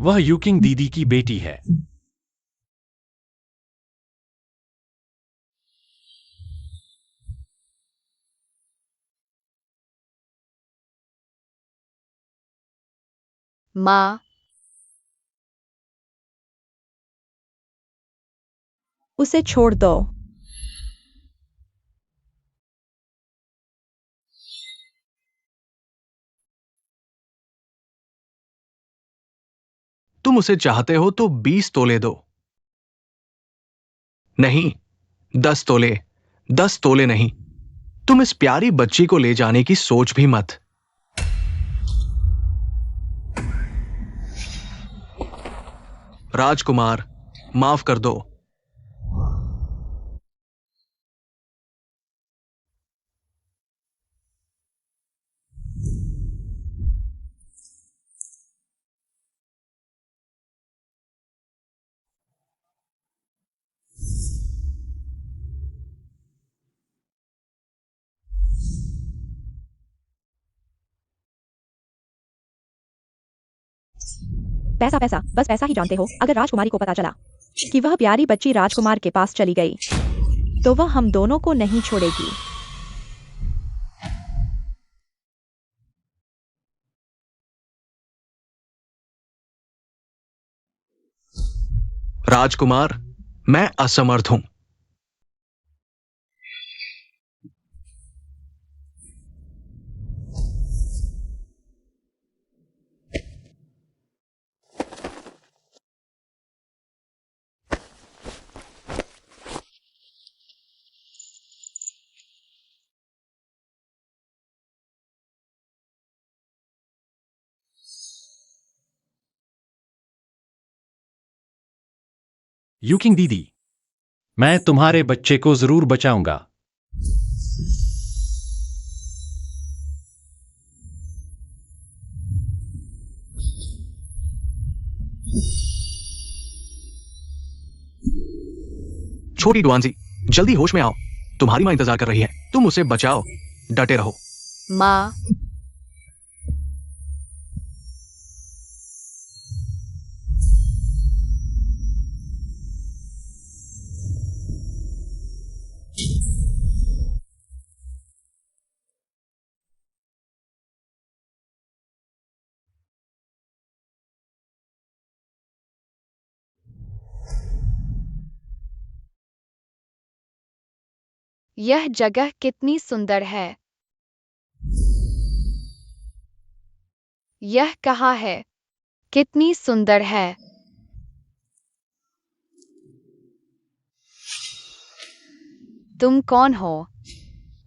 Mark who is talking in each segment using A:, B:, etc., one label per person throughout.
A: वह यूकिंग दीदी की बेटी है।
B: माँ,
C: उसे छोड़ दो।
D: तुम उसे चाहते हो तो 20 तोले दो। नहीं, 10 तोले। 10 तोले नहीं। तुम इस प्यारी बच्ची को ले जाने की सोच भी मत। राजकुमार, माफ कर दो।
C: पैसा पैसा, बस पैसा ही जानते हो। अगर राजकुमारी को पता चला कि वह प्यारी बच्ची राजकुमार के पास चली गई, तो वह हम दोनों को नहीं छोड़ेगी।
D: राजकुमार, मैं असमर्थ हूं।
A: यूकिंग दीदी, मैं तुम्हारे बच्चे को जरूर बचाऊंगा।
D: छोटी डुआंजी, जल्दी होश में आओ। तुम्हारी मां इंतजार कर रही है। तुम उसे बचाओ। डटे रहो।
B: माँ, यह जगह कितनी सुंदर है। यह कहाँ है? कितनी सुंदर है। तुम कौन हो?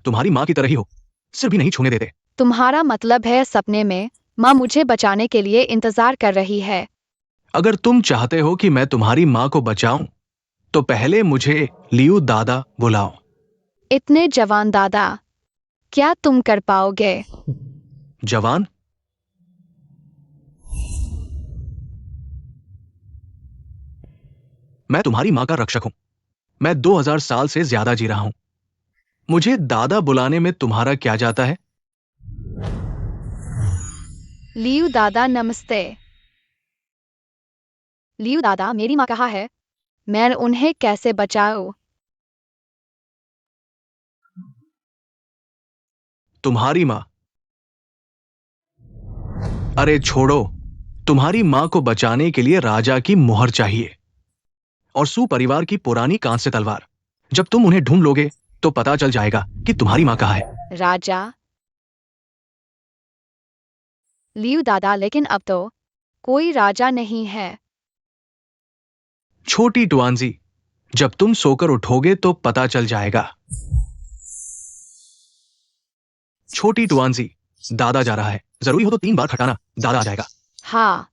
D: तुम्हारी मां की तरह ही हो, सिर भी नहीं छूने देते।
B: तुम्हारा मतलब है सपने में माँ मुझे बचाने के लिए इंतजार कर रही है।
D: अगर तुम चाहते हो कि मैं तुम्हारी मां को बचाऊं, तो पहले मुझे लियू दादा बुलाओ।
B: इतने जवान दादा, क्या तुम कर पाओगे?
D: जवान? मैं तुम्हारी मां का रक्षक हूं। मैं 2000 साल से ज्यादा जी रहा हूं। मुझे दादा बुलाने में तुम्हारा क्या जाता है?
B: लियू दादा नमस्ते। लियू दादा, मेरी माँ कहाँ है? मैं उन्हें कैसे बचाऊं?
D: तुम्हारी मां? अरे छोड़ो। तुम्हारी मां को बचाने के लिए राजा की मुहर चाहिए और सुपरिवार की पुरानी कांस्य तलवार। जब तुम उन्हें ढूंढ लोगे तो पता चल जाएगा कि तुम्हारी मां कहाँ है।
B: राजा? लियू दादा, लेकिन अब तो कोई राजा नहीं है।
D: छोटी टुआंजी, जब तुम सोकर उठोगे तो पता चल जाएगा। छोटी टुआंजी, दादा जा रहा है। जरूरी हो तो 3 बार खटाना, दादा आ जाएगा।
B: हाँ।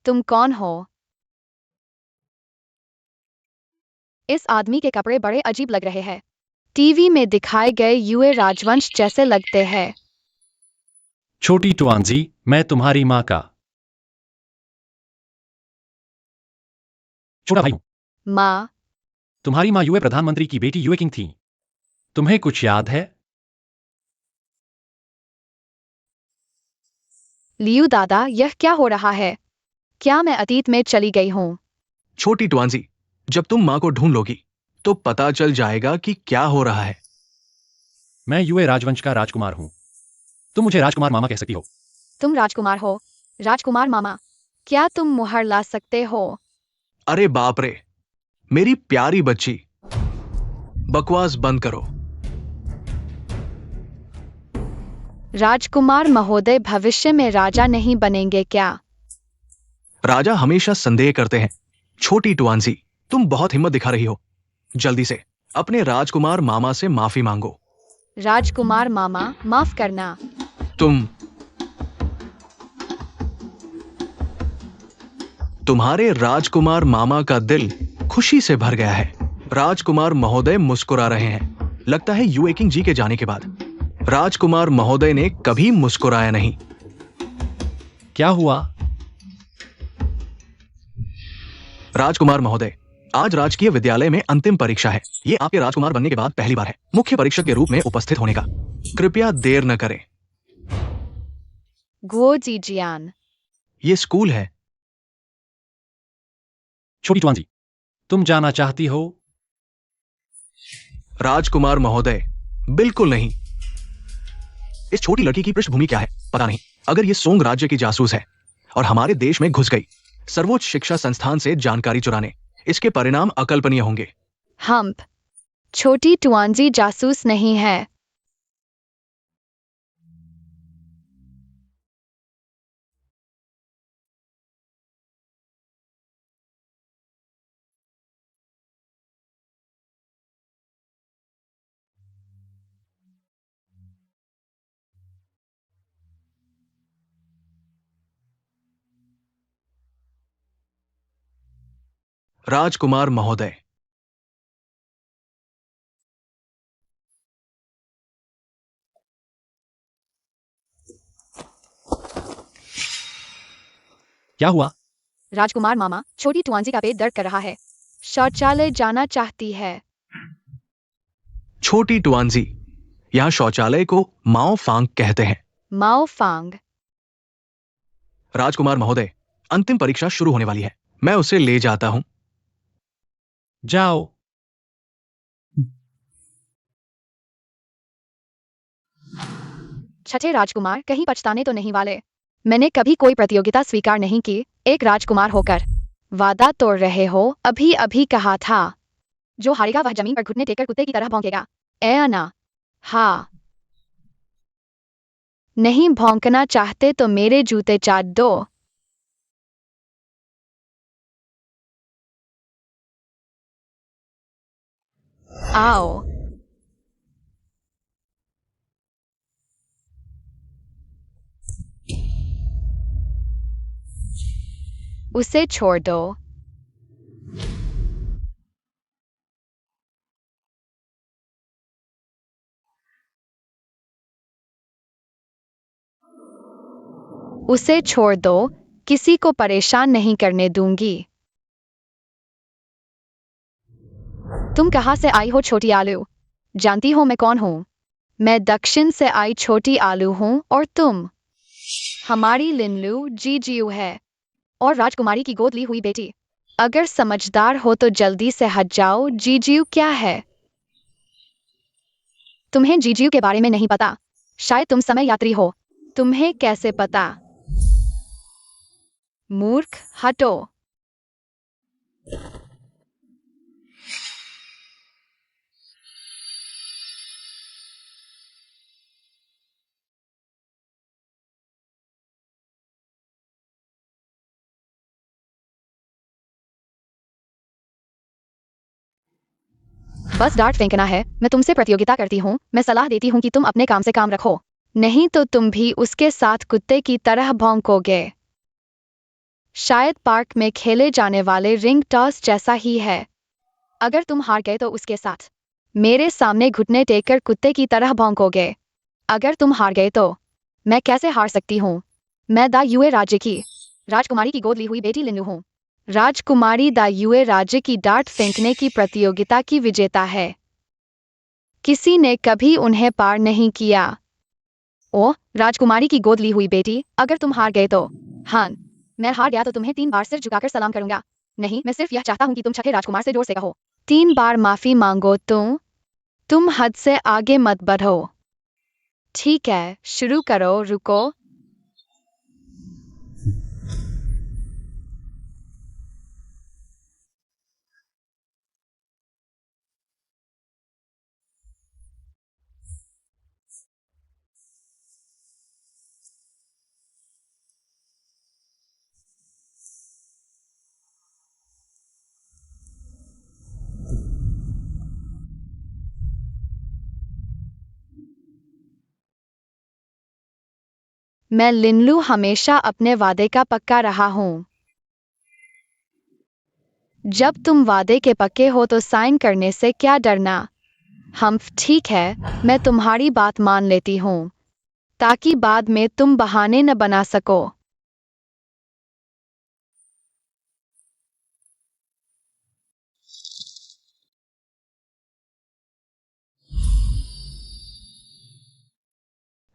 B: तुम कौन हो? इस आदमी के कपड़े बड़े अजीब लग रहे हैं। टीवी में दिखाए गए युए राजवंश जैसे लगते हैं।
A: छोटी टुआंजी, मैं तुम्हारी माँ का छोटा भाई हूँ।
B: माँ,
A: तुम्हारी माँ यूए प्रधानमंत्री की बेटी यूए किंग थी। तुम्हें कुछ याद है?
B: लियू दादा, यह क्या हो रहा है? क्या मैं अतीत में चली गई हूँ?
D: छोटी टुआंजी, जब तुम माँ को ढूंढ लोगी तो पता चल जाएगा कि क्या हो रहा है।
A: मैं यूए राजवंश का राजकुमार हूँ। तुम मुझे राजकुमार मामा कह सकती हो।
B: तुम राजकुमार हो? राजकुमार मामा, क्या तुम मुहर ला सकते हो?
D: अरे बाप रे, मेरी प्यारी बच्ची, बकवास बंद करो।
B: राजकुमार महोदय भविष्य में राजा नहीं बनेंगे क्या?
D: राजा हमेशा संदेह करते हैं। छोटी टुआंजी, तुम बहुत हिम्मत दिखा रही हो। जल्दी से अपने राजकुमार मामा से माफी मांगो।
B: राजकुमार मामा, माफ करना।
D: तुम्हारे राजकुमार मामा का दिल खुशी से भर गया है। राजकुमार महोदय मुस्कुरा रहे हैं। लगता है यूए किंग जी के जाने के बाद राजकुमार महोदय ने कभी मुस्कुराया नहीं।
A: क्या हुआ?
D: राजकुमार महोदय, आज राजकीय विद्यालय में अंतिम परीक्षा है। ये आपके राजकुमार बनने के बाद पहली बार है मुख्य परीक्षक के रूप में उपस्थित होने का। कृपया देर न करें।
B: गुओ जीजियान।
D: ये स्कूल है।
A: छोटी टुआंजी, तुम जाना चाहती हो?
D: राजकुमार महोदय, बिल्कुल नहीं। इस छोटी लड़की की पृष्ठभूमि क्या है पता नहीं। अगर ये सोंग राज्य की जासूस है और हमारे देश में घुस गई सर्वोच्च शिक्षा संस्थान से जानकारी चुराने, इसके परिणाम अकल्पनीय होंगे।
B: हम्प, छोटी टुआंजी जासूस नहीं है।
D: राजकुमार महोदय,
A: क्या हुआ?
B: राजकुमार मामा, छोटी टुआंजी का पेट दर्द कर रहा है। शौचालय जाना चाहती है।
D: छोटी टुआंजी, यहां शौचालय को माओ फांग कहते हैं।
B: माओ फांग।
D: राजकुमार महोदय, अंतिम परीक्षा शुरू होने वाली है। मैं उसे ले जाता हूं।
A: जाओ।
B: छठे राजकुमार कहीं पछताने तो नहीं वाले। मैंने कभी कोई प्रतियोगिता स्वीकार नहीं की, एक राजकुमार होकर। वादा तोड़ रहे हो? अभी अभी कहा था जो हारेगा वह जमीन पर घुटने टेककर कुत्ते की तरह भौंकेगा। ए अन्ना। हाँ, नहीं भौंकना चाहते तो मेरे जूते चाट दो। आओ। उसे छोड़ दो। उसे छोड़ दो, किसी को परेशान नहीं करने दूंगी। तुम कहाँ से आई हो छोटी आलू? जानती हो मैं कौन हूँ? मैं दक्षिण से आई छोटी आलू हूँ। और तुम? हमारी लिनलू जीजीयू है और राजकुमारी की गोद ली हुई बेटी। अगर समझदार हो तो जल्दी से हट जाओ। जीजीयू क्या है? तुम्हें जीजीयू के बारे में नहीं पता? शायद तुम समय यात्री हो। तुम्हें कैसे पता? मूर्ख, हटो। बस डांट फेंकना है। मैं तुमसे प्रतियोगिता करती हूँ। मैं सलाह देती हूँ कि तुम अपने काम से काम रखो, नहीं तो तुम भी उसके साथ कुत्ते की तरह भौंकोगे। शायद पार्क में खेले जाने वाले रिंग टॉस जैसा ही है। अगर तुम हार गए तो उसके साथ मेरे सामने घुटने टेक कर कुत्ते की तरह भौंकोगे। अगर तुम हार गए तो मैं कैसे हार सकती हूँ? मैं दा युए राज्य की राजकुमारी की गोद ली हुई बेटी लिनु हूँ। राजकुमारी दा युए राज्य की डार्ट फेंकने की प्रतियोगिता की विजेता है। किसी ने कभी उन्हें पार नहीं किया। ओ राजकुमारी की गोद ली हुई बेटी, अगर तुम हार गए तो हाँ, मैं हार गया तो तुम्हें 3 बार सिर झुकाकर सलाम करूंगा। नहीं, मैं सिर्फ यह चाहता हूं कि तुम छठे राजकुमार से जोर से कहो 3 बार माफी मांगो। तुम हद से आगे मत बढ़ो। ठीक है, शुरू करो। रुको। मैं लिनलू हमेशा अपने वादे का पक्का रहा हूं। जब तुम वादे के पक्के हो तो साइन करने से क्या डरना? ठीक है, मैं तुम्हारी बात मान लेती हूँ, ताकि बाद में तुम बहाने न बना सको।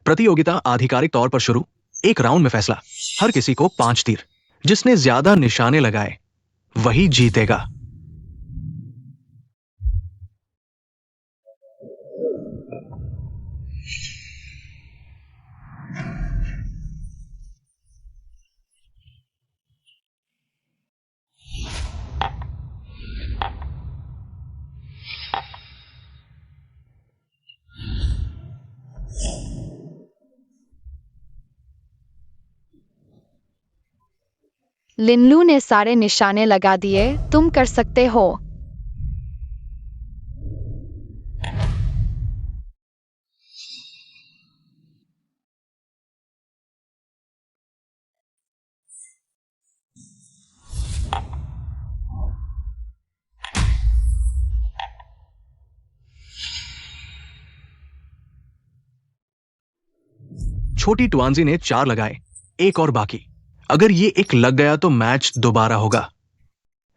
D: प्रतियोगिता आधिकारिक तौर पर शुरू। एक राउंड में फैसला। हर किसी को 5 तीर। जिसने ज्यादा निशाने लगाए वही जीतेगा।
B: लिनलू ने सारे निशाने लगा दिए। तुम कर सकते हो।
D: छोटी टुआंजी ने 4 लगाए, एक और बाकी। अगर ये एक लग गया तो मैच दोबारा होगा।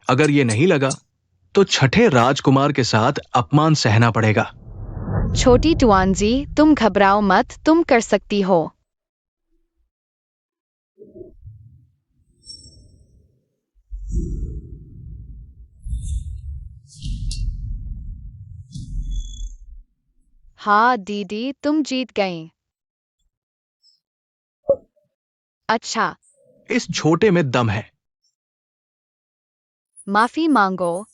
D: अगर ये नहीं लगा तो छठे राजकुमार के साथ अपमान सहना पड़ेगा।
B: छोटी टुआंजी, तुम घबराओ मत, तुम कर सकती हो। हाँ दीदी, तुम जीत गईं। अच्छा,
D: इस छोटे में दम है।
B: माफी मांगो।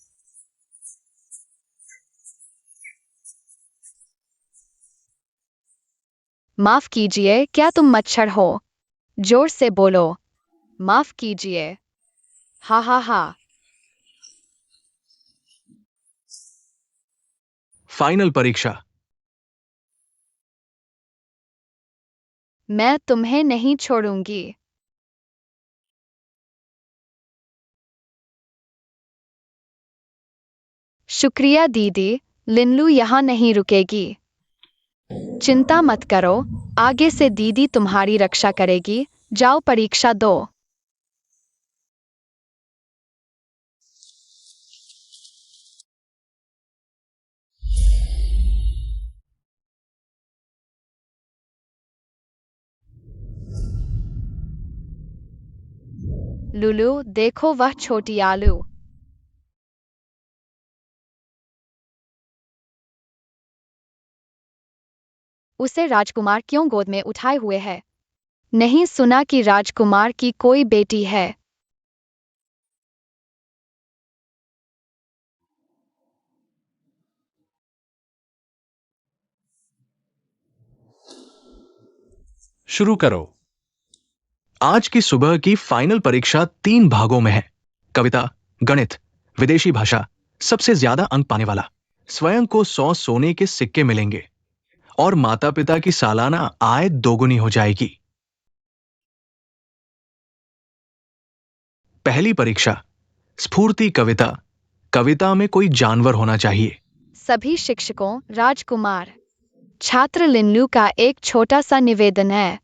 B: माफ कीजिए, क्या तुम मच्छर हो? जोर से बोलो। माफ कीजिए। हा हा हा।
D: फाइनल परीक्षा।
B: मैं तुम्हें नहीं छोड़ूंगी। शुक्रिया दीदी, लिनलू यहाँ नहीं रुकेगी। चिंता मत करो, आगे से दीदी तुम्हारी रक्षा करेगी। जाओ परीक्षा दो। लुलू, देखो वह छोटी आलू। उसे राजकुमार क्यों गोद में उठाए हुए है? नहीं सुना कि राजकुमार की कोई बेटी है?
A: शुरू करो।
D: आज की सुबह की फाइनल परीक्षा 3 भागों में है। कविता, गणित, विदेशी भाषा। सबसे ज्यादा अंक पाने वाला स्वयं को 100 सोने के सिक्के मिलेंगे और माता पिता की सालाना आय दोगुनी हो जाएगी। पहली परीक्षा, स्फूर्ति कविता, कविता में कोई जानवर होना चाहिए।
B: सभी शिक्षकों, राजकुमार। छात्र लिनलू का एक छोटा सा निवेदन है।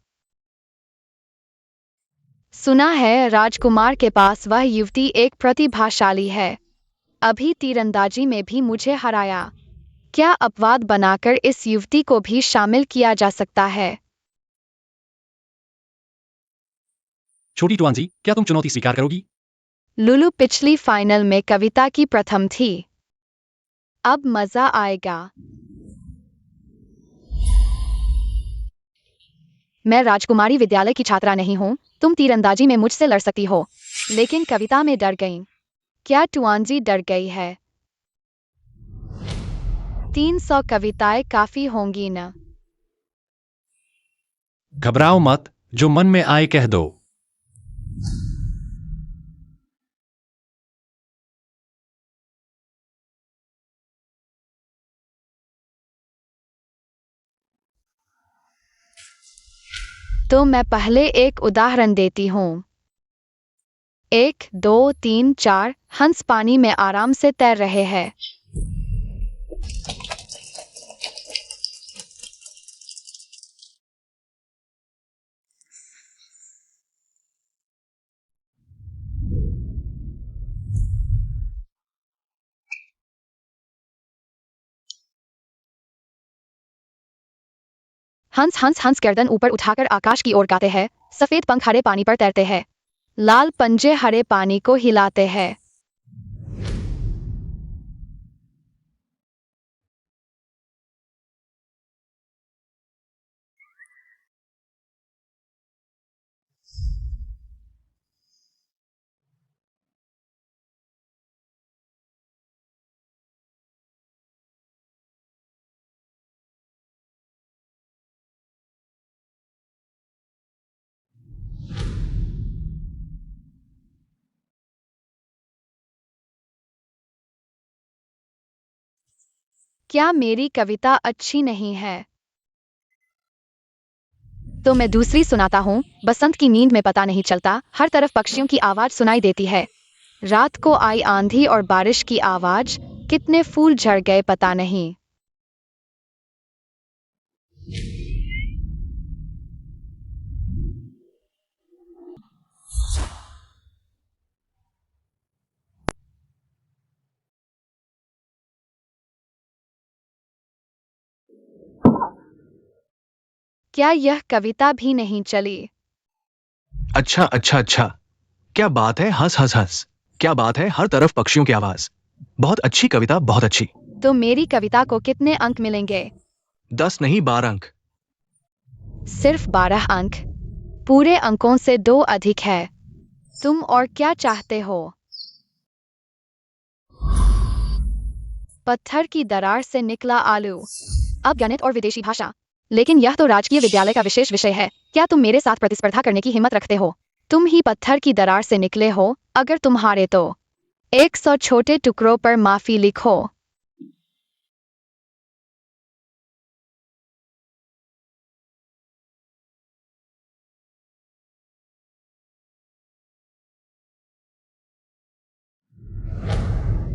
B: सुना है राजकुमार के पास वह युवती एक प्रतिभाशाली है। अभी तीरंदाजी में भी मुझे हराया। क्या अपवाद बनाकर इस युवती को भी शामिल किया जा सकता है?
A: छोटी टुआंजी, क्या तुम चुनौती स्वीकार करोगी?
B: लुलू पिछली फाइनल में कविता की प्रथम थी। अब मजा आएगा। मैं राजकुमारी विद्यालय की छात्रा नहीं हूँ। तुम तीरंदाजी में मुझसे लड़ सकती हो, लेकिन कविता में डर गई। क्या टुआंजी डर गई है? 300 कविताएं काफी होंगी न?
A: घबराओ मत, जो मन में आए कह दो।
B: तो मैं पहले एक उदाहरण देती हूँ। 1, 2, 3, 4 हंस पानी में आराम से तैर रहे हैं। हंस हंस हंस गर्दन ऊपर उठाकर आकाश की ओर गाते हैं। सफेद पंख हरे पानी पर तैरते हैं। लाल पंजे हरे पानी को हिलाते हैं। क्या मेरी कविता अच्छी नहीं है? तो मैं दूसरी सुनाता हूँ। बसंत की नींद में पता नहीं चलता, हर तरफ पक्षियों की आवाज सुनाई देती है। रात को आई आंधी और बारिश की आवाज, कितने फूल झड़ गए पता नहीं। क्या यह कविता भी नहीं चली?
D: अच्छा अच्छा अच्छा, क्या बात है, हंस हंस हंस। क्या बात है, हर तरफ पक्षियों की आवाज। बहुत अच्छी कविता, बहुत अच्छी।
B: तो मेरी कविता को कितने अंक मिलेंगे?
D: 10 नहीं, 12 अंक।
B: सिर्फ 12 अंक? पूरे अंकों से 2 अधिक है। तुम और क्या चाहते हो? पत्थर की दरार से निकला आलू। अब गणित और विदेशी भाषा। लेकिन यह तो राजकीय विद्यालय का विशेष विषय है। क्या तुम मेरे साथ प्रतिस्पर्धा करने की हिम्मत रखते हो? तुम ही पत्थर की दरार से निकले हो। अगर तुम हारे तो 100 छोटे टुकड़ों पर माफी लिखो।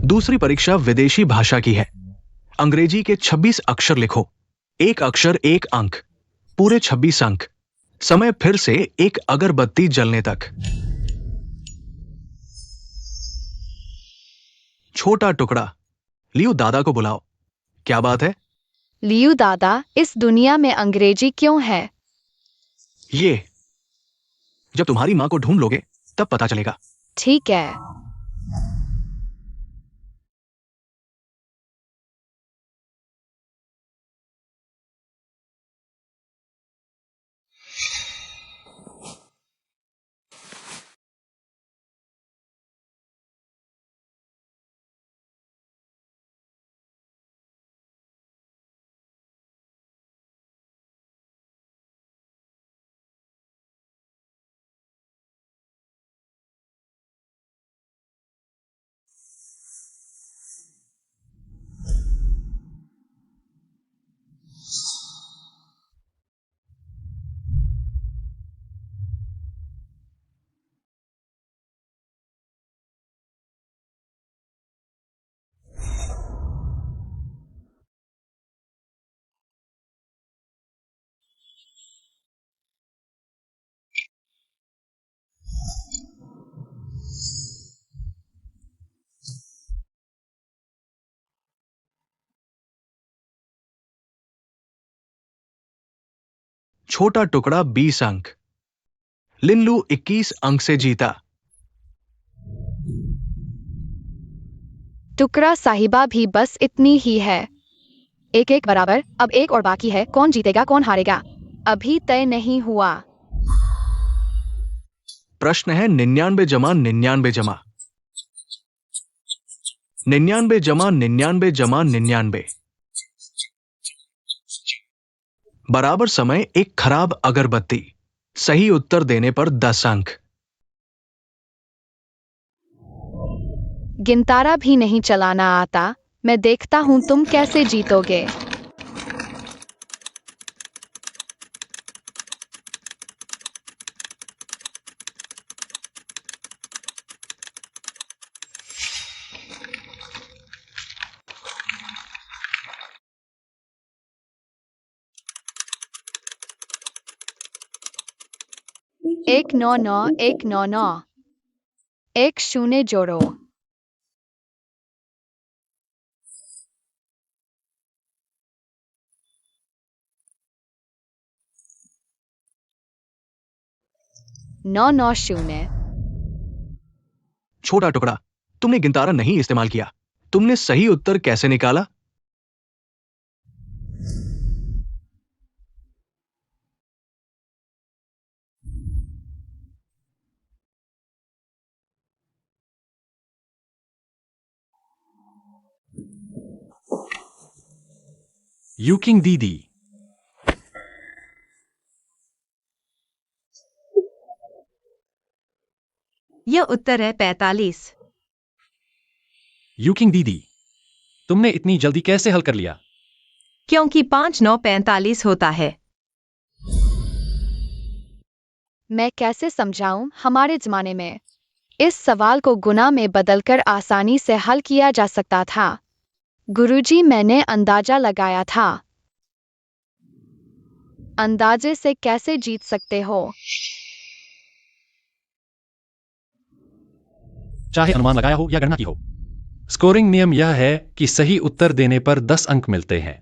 D: दूसरी परीक्षा विदेशी भाषा की है। अंग्रेजी के 26 अक्षर लिखो। एक अक्षर 1 अंक। पूरे 26 अंक। समय फिर से एक अगरबत्ती जलने तक। छोटा टुकड़ा। लियो दादा को बुलाओ। क्या बात है?
B: लियू दादा, इस दुनिया में अंग्रेजी क्यों है?
D: ये जब तुम्हारी मां को ढूंढ लोगे तब पता चलेगा।
B: ठीक है।
D: छोटा टुकड़ा 20 अंक। लिनलू 21 अंक से जीता।
B: टुकड़ा साहिबा भी बस इतनी ही है। एक एक बराबर। अब एक और बाकी है। कौन जीतेगा कौन हारेगा अभी तय नहीं हुआ।
D: प्रश्न है 99 जमा 99 जमा 99 जमा 99 जमा 99 बराबर समय एक खराब अगरबत्ती। सही उत्तर देने पर 10 अंक।
B: गिनतारा भी नहीं चलाना आता। मैं देखता हूं तुम कैसे जीतोगे। एक 9 9 1 9 9 एक शून्य जोड़ो। नौ 9 शून्य।
D: छोटा टुकड़ा, तुमने गिनतारा नहीं इस्तेमाल किया। तुमने सही उत्तर कैसे निकाला?
A: यूकिंग दीदी।
C: यह उत्तर है 45।
A: यूकिंग दीदी, तुमने इतनी जल्दी कैसे हल कर लिया?
C: क्योंकि 5 9 45 होता है।
B: मैं कैसे समझाऊं? हमारे जमाने में इस सवाल को गुना में बदलकर आसानी से हल किया जा सकता था। गुरुजी, मैंने अंदाजा लगाया था। अंदाजे से कैसे जीत सकते हो?
A: चाहे अनुमान लगाया हो या गणना की हो, स्कोरिंग नियम यह है कि सही उत्तर देने पर 10 अंक मिलते हैं।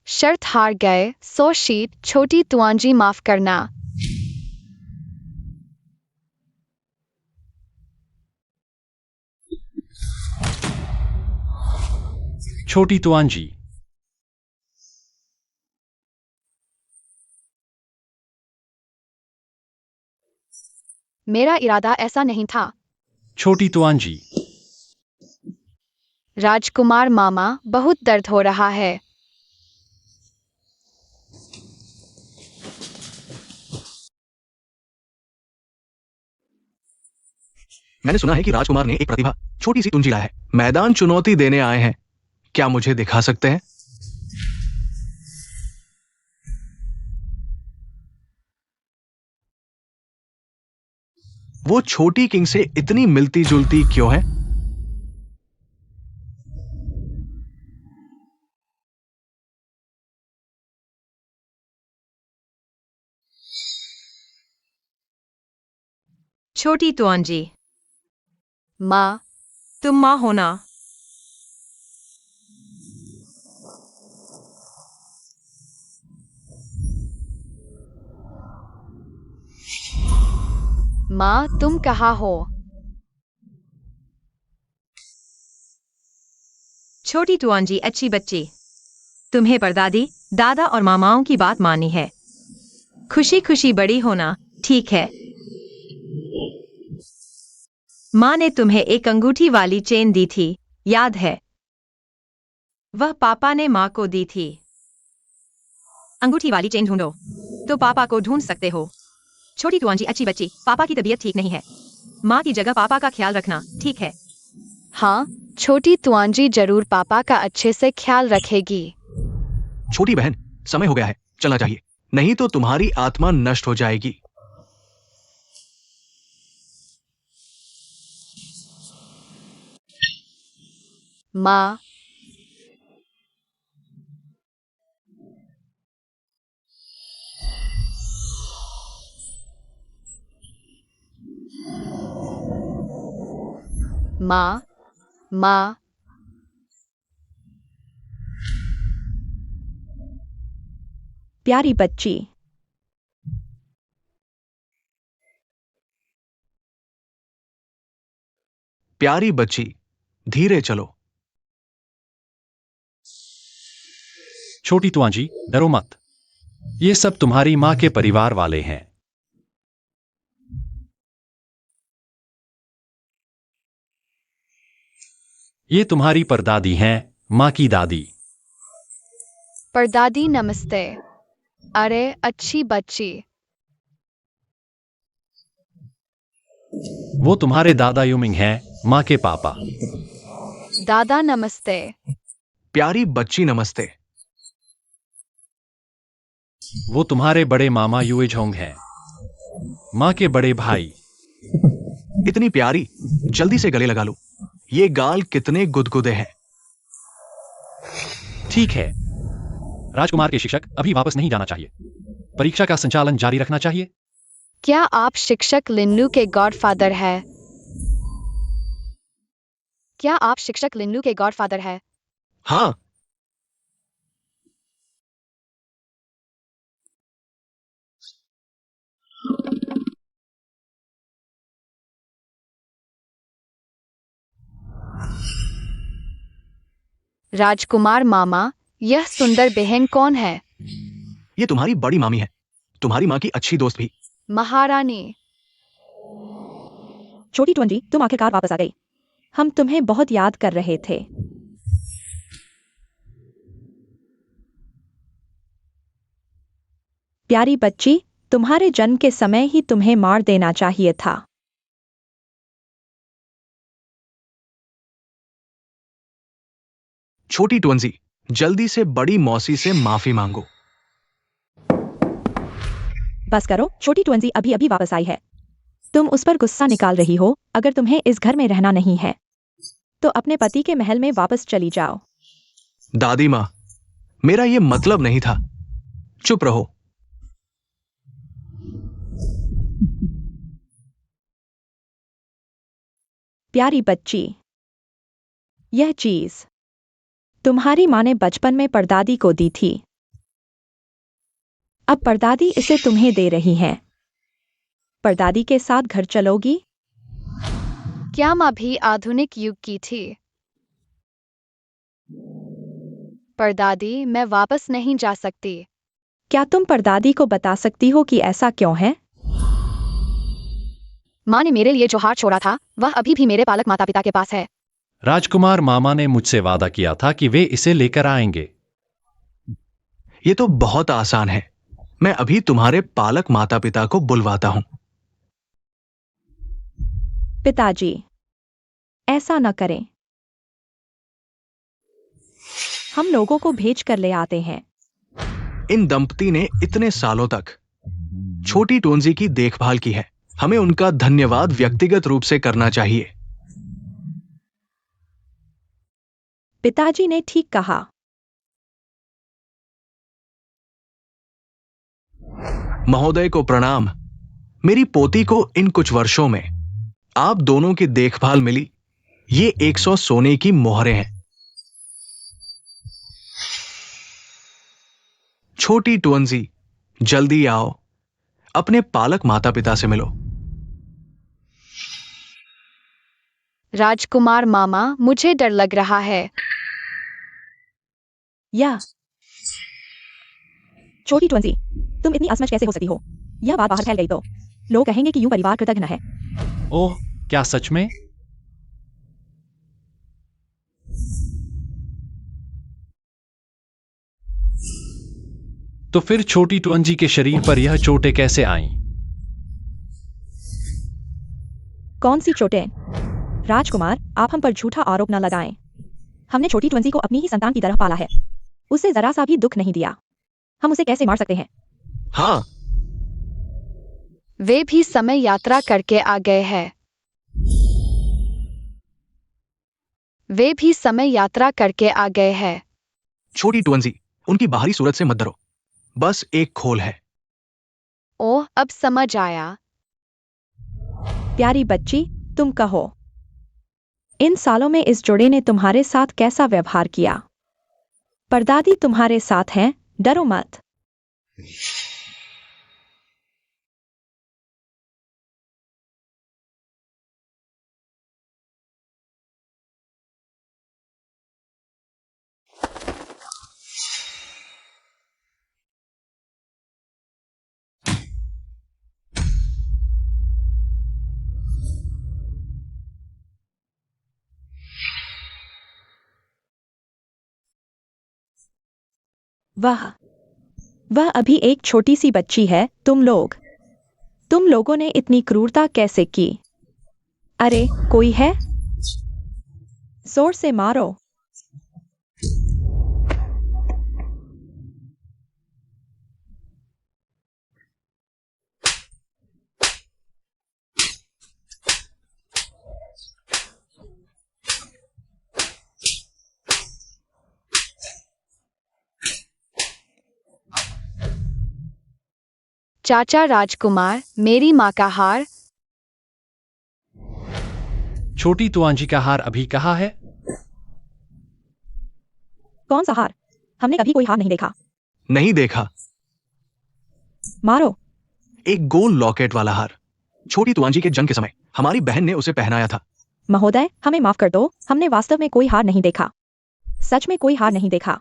B: शर्त हार गए। 100 शीट। छोटी तुआंजी, माफ करना।
A: छोटी तुआंजी।
B: मेरा इरादा ऐसा नहीं था।
A: छोटी तुआंजी।
B: राजकुमार मामा, बहुत दर्द हो रहा है।
D: मैंने सुना है कि राजकुमार ने एक प्रतिभा छोटी सी तुंजी लाया है। मैदान चुनौती देने आए हैं। क्या मुझे दिखा सकते हैं? वो छोटी किंग से इतनी मिलती जुलती क्यों है?
C: छोटी तुआंजी,
B: माँ,
C: तुम माँ हो ना?
B: माँ तुम कहाँ हो?
C: छोटी तुआंजी अच्छी बच्ची। तुम्हें परदादी, दादा और मामाओं की बात मानी है। खुशी खुशी बड़ी होना, ठीक है? माँ ने तुम्हें एक अंगूठी वाली चेन दी थी, याद है? वह पापा ने माँ को दी थी। अंगूठी वाली चेन ढूंढो तो पापा को ढूंढ सकते हो। छोटी तुआंजी अच्छी बच्ची, पापा की तबीयत ठीक नहीं है। माँ की जगह पापा का ख्याल रखना, ठीक है?
B: हाँ, छोटी तुआंजी जरूर पापा का अच्छे से ख्याल रखेगी।
D: छोटी बहन, समय हो गया है, चलना चाहिए, नहीं तो तुम्हारी आत्मा नष्ट हो जाएगी।
B: माँ, माँ माँ
C: प्यारी बच्ची।
D: प्यारी बच्ची, धीरे चलो।
A: छोटी तुआंजी, डरो मत। ये सब तुम्हारी माँ के परिवार वाले हैं। ये तुम्हारी परदादी हैं, माँ की दादी।
B: परदादी नमस्ते। अरे अच्छी बच्ची।
A: वो तुम्हारे दादा युमिंग हैं, माँ के पापा।
B: दादा नमस्ते।
D: प्यारी बच्ची नमस्ते।
A: वो तुम्हारे बड़े मामा युए झोंग हैं, माँ के बड़े भाई।
D: इतनी प्यारी, जल्दी से गले लगा लो। ये गाल कितने गुदगुदे हैं।
A: ठीक है। राजकुमार के शिक्षक अभी वापस नहीं जाना चाहिए। परीक्षा का संचालन जारी रखना चाहिए।
B: क्या आप शिक्षक लिन्नू के गॉडफादर है? क्या आप शिक्षक लिन्नू के गॉडफादर है?
D: हाँ,
B: राजकुमार मामा, यह सुंदर बहन कौन है?
D: ये तुम्हारी बड़ी मामी है, तुम्हारी माँ की अच्छी दोस्त भी।
B: महारानी।
C: छोटी टुंजी, तुम आखिरकार वापस आ गई। हम तुम्हें बहुत याद कर रहे थे। प्यारी बच्ची, तुम्हारे जन्म के समय ही तुम्हें मार देना चाहिए था।
D: छोटी टुंजी, जल्दी से बड़ी मौसी से माफी मांगो।
C: बस करो, छोटी टुंजी अभी अभी वापस आई है। तुम उस पर गुस्सा निकाल रही हो। अगर तुम्हें इस घर में रहना नहीं है तो अपने पति के महल में वापस चली जाओ।
D: दादी माँ, मेरा ये मतलब नहीं था। चुप रहो।
C: प्यारी बच्ची, यह चीज तुम्हारी माँ ने बचपन में परदादी को दी थी। अब परदादी इसे तुम्हें दे रही हैं। परदादी के साथ घर चलोगी?
B: क्या माँ भी आधुनिक युग की थी? परदादी, मैं वापस नहीं जा सकती।
C: क्या तुम परदादी को बता सकती हो कि ऐसा क्यों है?
B: माँ ने मेरे लिए जो हार छोड़ा था वह अभी भी मेरे पालक माता पिता के पास है।
A: राजकुमार मामा ने मुझसे वादा किया था कि वे इसे लेकर आएंगे।
D: ये तो बहुत आसान है। मैं अभी तुम्हारे पालक माता पिता को बुलवाता हूं।
C: पिताजी, ऐसा न करें। हम लोगों को भेज कर ले आते हैं।
D: इन दंपति ने इतने सालों तक छोटी टोंजी की देखभाल की है। हमें उनका धन्यवाद व्यक्तिगत रूप से करना चाहिए।
C: पिताजी ने ठीक कहा।
D: महोदय को प्रणाम। मेरी पोती को इन कुछ वर्षों में आप दोनों की देखभाल मिली। ये 100 सोने की मोहरें हैं। छोटी टुंजी, जल्दी आओ, अपने पालक माता पिता से मिलो।
B: राजकुमार मामा, मुझे डर लग रहा है।
C: या छोटी टुंजी, तुम इतनी असमझ कैसे हो सकती हो? यह बात बाहर फैल गई तो लोग कहेंगे कि यूं परिवार कृतज्ञ है।
A: ओह, क्या सच में? तो फिर छोटी टुंजी के शरीर पर यह चोटें कैसे आईं?
C: कौन सी चोटें? राजकुमार, आप हम पर झूठा आरोप न लगाएं। हमने छोटी टुंजी को अपनी ही संतान की तरह पाला है। उसे जरा सा भी दुख नहीं दिया। हम उसे कैसे मार सकते हैं?
D: हाँ,
B: वे भी समय यात्रा करके आ गए हैं। वे भी समय यात्रा करके आ गए हैं।
D: छोटी टुंजी, उनकी बाहरी सूरत से मत डरो। बस एक खोल है।
B: ओह, अब समझ आया।
C: प्यारी बच्ची, तुम कहो। इन सालों में इस जोड़े ने तुम्हारे साथ कैसा व्यवहार किया? परदादी तुम्हारे साथ हैं, डरो मत। वह अभी एक छोटी सी बच्ची है। तुम लोगों ने इतनी क्रूरता कैसे की? अरे कोई है? जोर से मारो।
B: चाचा राजकुमार, मेरी माँ का हार।
A: छोटी तुआंजी का हार अभी कहाँ है?
C: कौन सा हार? हमने कभी कोई हार नहीं देखा।
D: नहीं देखा।
C: मारो।
D: एक गोल लॉकेट वाला हार। छोटी तुआंजी के जन्म के समय हमारी बहन ने उसे पहनाया था।
C: महोदय, हमें माफ कर दो, हमने वास्तव में कोई हार नहीं देखा। सच में कोई हार नहीं देखा।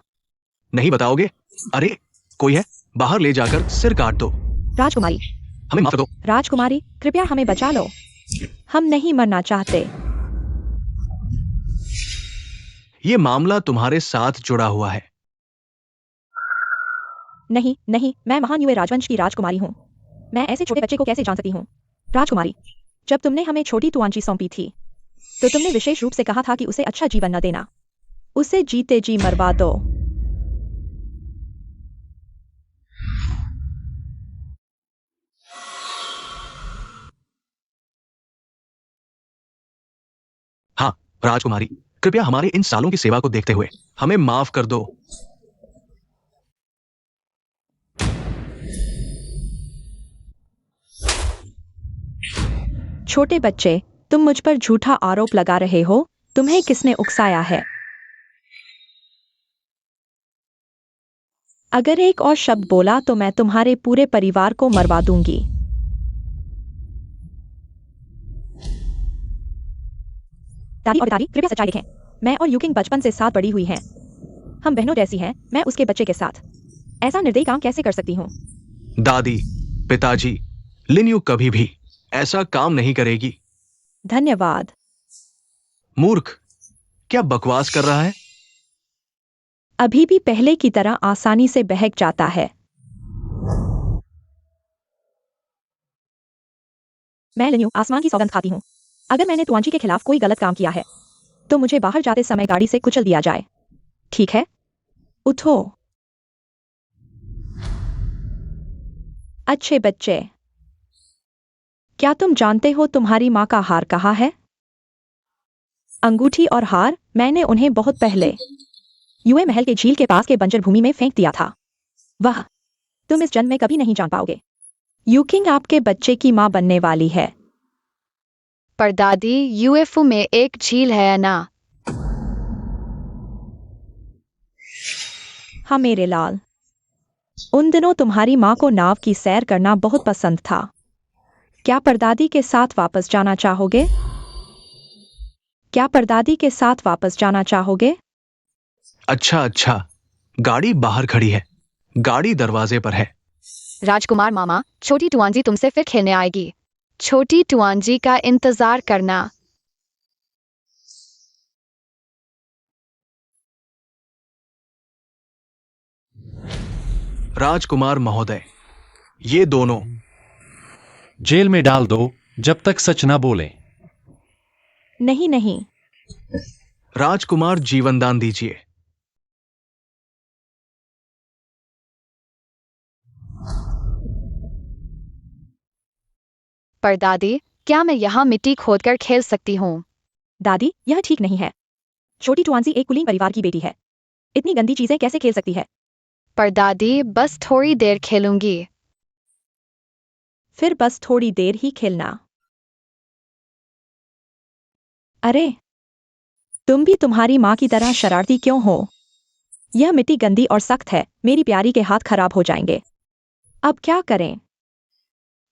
D: नहीं बताओगे? अरे कोई है, बाहर ले जाकर सिर काट दो।
C: राजकुमारी,
D: हमें माफ कर दो।
C: राजकुमारी, कृपया हमें बचा लो। हम नहीं मरना चाहते।
D: ये मामला तुम्हारे साथ जुड़ा हुआ है।
C: नहीं नहीं, मैं महान युए राजवंश की राजकुमारी हूँ। मैं ऐसे छोटे बच्चे को कैसे जान सकती हूँ? राजकुमारी, जब तुमने हमें छोटी तुआंजी सौंपी थी तो तुमने विशेष रूप से कहा था कि उसे अच्छा जीवन न देना, उसे जीते जी मरवा दो।
D: हाँ राजकुमारी, कृपया हमारे इन सालों की सेवा को देखते हुए हमें माफ कर दो।
C: छोटे बच्चे, तुम मुझ पर झूठा आरोप लगा रहे हो। तुम्हें किसने उकसाया है? अगर एक और शब्द बोला तो मैं तुम्हारे पूरे परिवार को मरवा दूंगी। दादी और दादी, कृपया सच्चाई देखें। मैं और यूकिंग बचपन से साथ बड़ी हुई हैं। हम बहनों जैसी हैं। मैं उसके बच्चे के साथ ऐसा निर्दयी काम कैसे कर सकती हूँ?
D: दादी, पिताजी, लिन्यू कभी भी ऐसा काम नहीं करेगी।
C: धन्यवाद।
D: मूर्ख, क्या बकवास कर रहा है?
C: अभी भी पहले की तरह आसानी से बहक जाता है। मैं लिन्यू आसमान की सौगंध खाती हूँ। अगर मैंने तुआंजी के खिलाफ कोई गलत काम किया है तो मुझे बाहर जाते समय गाड़ी से कुचल दिया जाए। ठीक है, उठो। अच्छे बच्चे, क्या तुम जानते हो तुम्हारी माँ का हार कहाँ है? अंगूठी और हार मैंने उन्हें बहुत पहले युए महल के झील के पास के बंजर भूमि में फेंक दिया था। वह तुम इस जन्म में कभी नहीं जान पाओगे। यूकिंग आपके बच्चे की माँ बनने वाली है।
B: परदादी, यूएफओ में एक झील है ना?
C: हाँ मेरे लाल, उन दिनों तुम्हारी माँ को नाव की सैर करना बहुत पसंद था। क्या परदादी के साथ वापस जाना चाहोगे? क्या परदादी के साथ वापस जाना चाहोगे?
D: अच्छा अच्छा, गाड़ी बाहर खड़ी है, गाड़ी दरवाजे पर है।
B: राजकुमार मामा, छोटी टुआंजी तुमसे फिर खेलने आएगी। छोटी टुआंजी का इंतजार करना।
D: राजकुमार महोदय, ये दोनों
A: जेल में डाल दो जब तक सच न बोलें।
C: नहीं नहीं,
D: राजकुमार जीवनदान दीजिए।
B: परदादी, क्या मैं यहाँ मिट्टी खोदकर खेल सकती हूँ?
C: दादी, यह ठीक नहीं है। छोटी टुआंजी एक कुलीन परिवार की बेटी है। इतनी गंदी चीजें कैसे खेल सकती है?
B: परदादी, बस थोड़ी देर खेलूंगी।
C: फिर बस थोड़ी देर ही खेलना। अरे तुम भी तुम्हारी माँ की तरह शरारती क्यों हो? यह मिट्टी गंदी और सख्त है, मेरी प्यारी के हाथ खराब हो जाएंगे। अब क्या करें?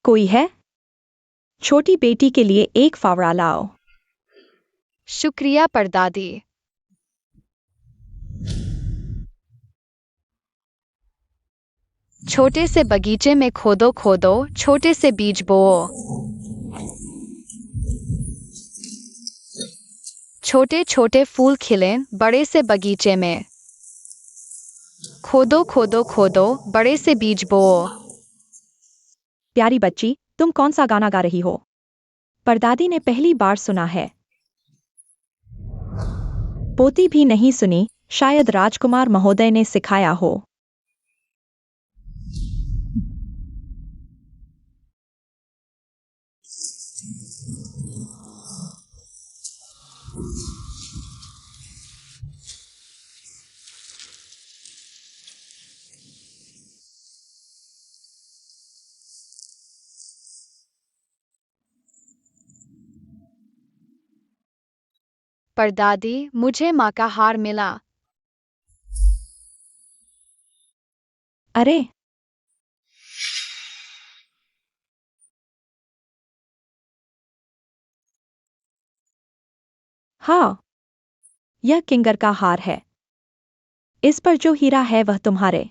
C: कोई है? छोटी बेटी के लिए एक फावड़ा लाओ।
B: शुक्रिया परदादी। छोटे से बगीचे में खोदो खोदो, छोटे से बीज बोओ। छोटे छोटे फूल खिलें बड़े से बगीचे में। खोदो खोदो खोदो, बड़े से बीज बोओ।
C: प्यारी बच्ची, तुम कौन सा गाना गा रही हो? परदादी ने पहली बार सुना है। पोती भी नहीं सुनी, शायद राजकुमार महोदय ने सिखाया हो।
B: परदादी, मुझे माँ का हार मिला।
C: अरे, हाँ, यह किंगर का हार है। इस पर जो हीरा है वह तुम्हारे।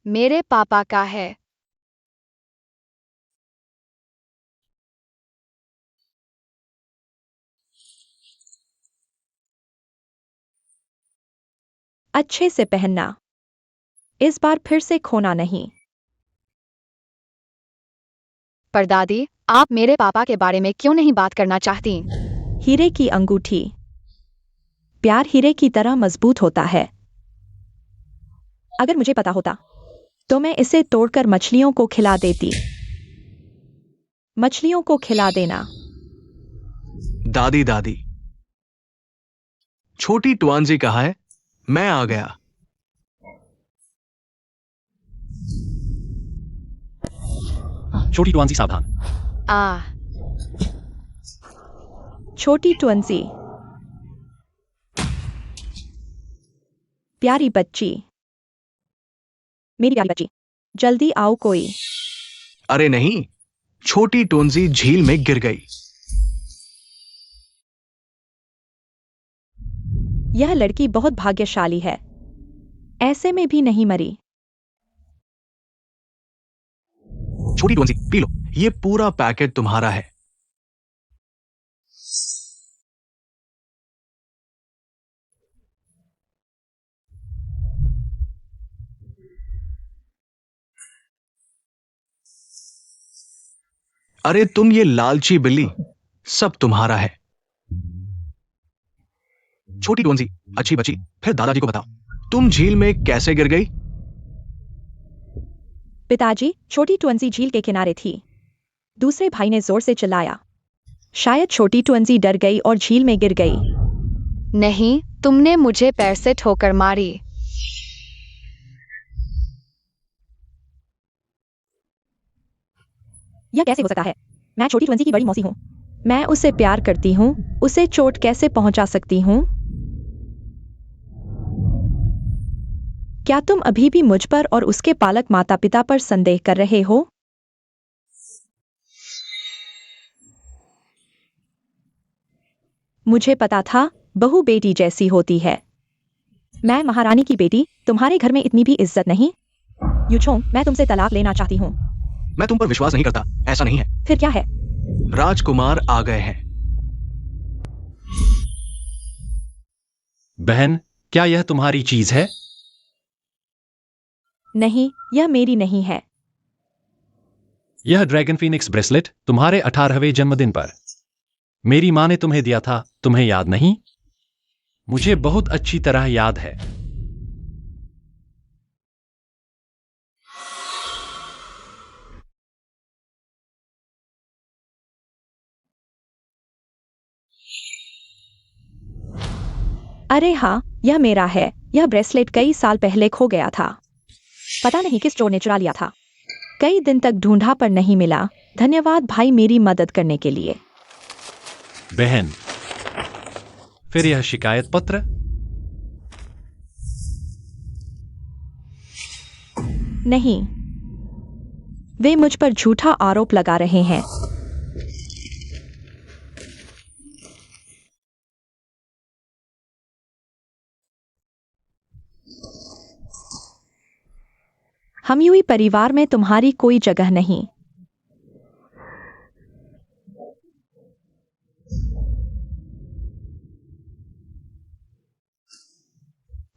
B: मेरे पापा का है।
C: अच्छे से पहनना, इस बार फिर से खोना नहीं।
B: परदादी, आप मेरे पापा के बारे में क्यों नहीं बात करना चाहती?
C: हीरे की अंगूठी। प्यार हीरे की तरह मजबूत होता है। अगर मुझे पता होता तो मैं इसे तोड़कर मछलियों को खिला देती। मछलियों को खिला देना।
D: दादी दादी, छोटी ट्वांजी कहाँ है? मैं आ गया।
A: छोटी ट्वांसी सावधान।
C: छोटी ट्वंसी। प्यारी बच्ची, मेरी प्यारी बच्ची, जल्दी आओ कोई।
D: अरे नहीं, छोटी टोंजी झील में गिर गई।
C: यह लड़की बहुत भाग्यशाली है, ऐसे में भी नहीं मरी।
D: छोटी टोंजी, पी लो, ये पूरा पैकेट तुम्हारा है। अरे तुम ये लालची बिल्ली, सब तुम्हारा है। छोटी टोंजी, अच्छी बच्ची, फिर दादाजी को बताओ, तुम झील में कैसे गिर गई?
C: पिताजी, छोटी ट्वंसी झील के किनारे थी। दूसरे भाई ने जोर से चिल्लाया। शायद छोटी ट्वंसी डर गई और झील में गिर गई।
B: नहीं, तुमने मुझे पैर से ठोकर मारी।
C: यह कैसे हो सकता है? मैं छोटी ट्वंसी की बड़ी मौसी हूँ। मैं उसे प्यार करती हूँ, उसे चोट कैसे पहुंचा सकती हूँ? क्या तुम अभी भी मुझ पर और उसके पालक माता पिता पर संदेह कर रहे हो? मुझे पता था, बहू बेटी जैसी होती है। मैं महारानी की बेटी, तुम्हारे घर में इतनी भी इज्जत नहीं। युचोंग, मैं तुमसे तलाक लेना चाहती हूँ।
D: मैं तुम पर विश्वास नहीं करता, ऐसा नहीं है।
C: फिर क्या है?
D: राजकुमार आ गए हैं।
A: बहन, क्या यह तुम्हारी चीज है?
C: नहीं, यह मेरी नहीं है।
A: यह ड्रैगन फीनिक्स ब्रेसलेट तुम्हारे 18वें जन्मदिन पर मेरी मां ने तुम्हें दिया था, तुम्हें याद नहीं? मुझे बहुत अच्छी तरह याद है।
C: अरे हाँ, यह मेरा है। यह ब्रेसलेट कई साल पहले खो गया था। पता नहीं किस चोर ने चुरा लिया था। कई दिन तक ढूंढा पर नहीं मिला। धन्यवाद भाई मेरी मदद करने के लिए।
A: बहन, फिर यह शिकायत पत्र?
C: नहीं, वे मुझ पर झूठा आरोप लगा रहे हैं। हमयूई परिवार में तुम्हारी कोई जगह नहीं।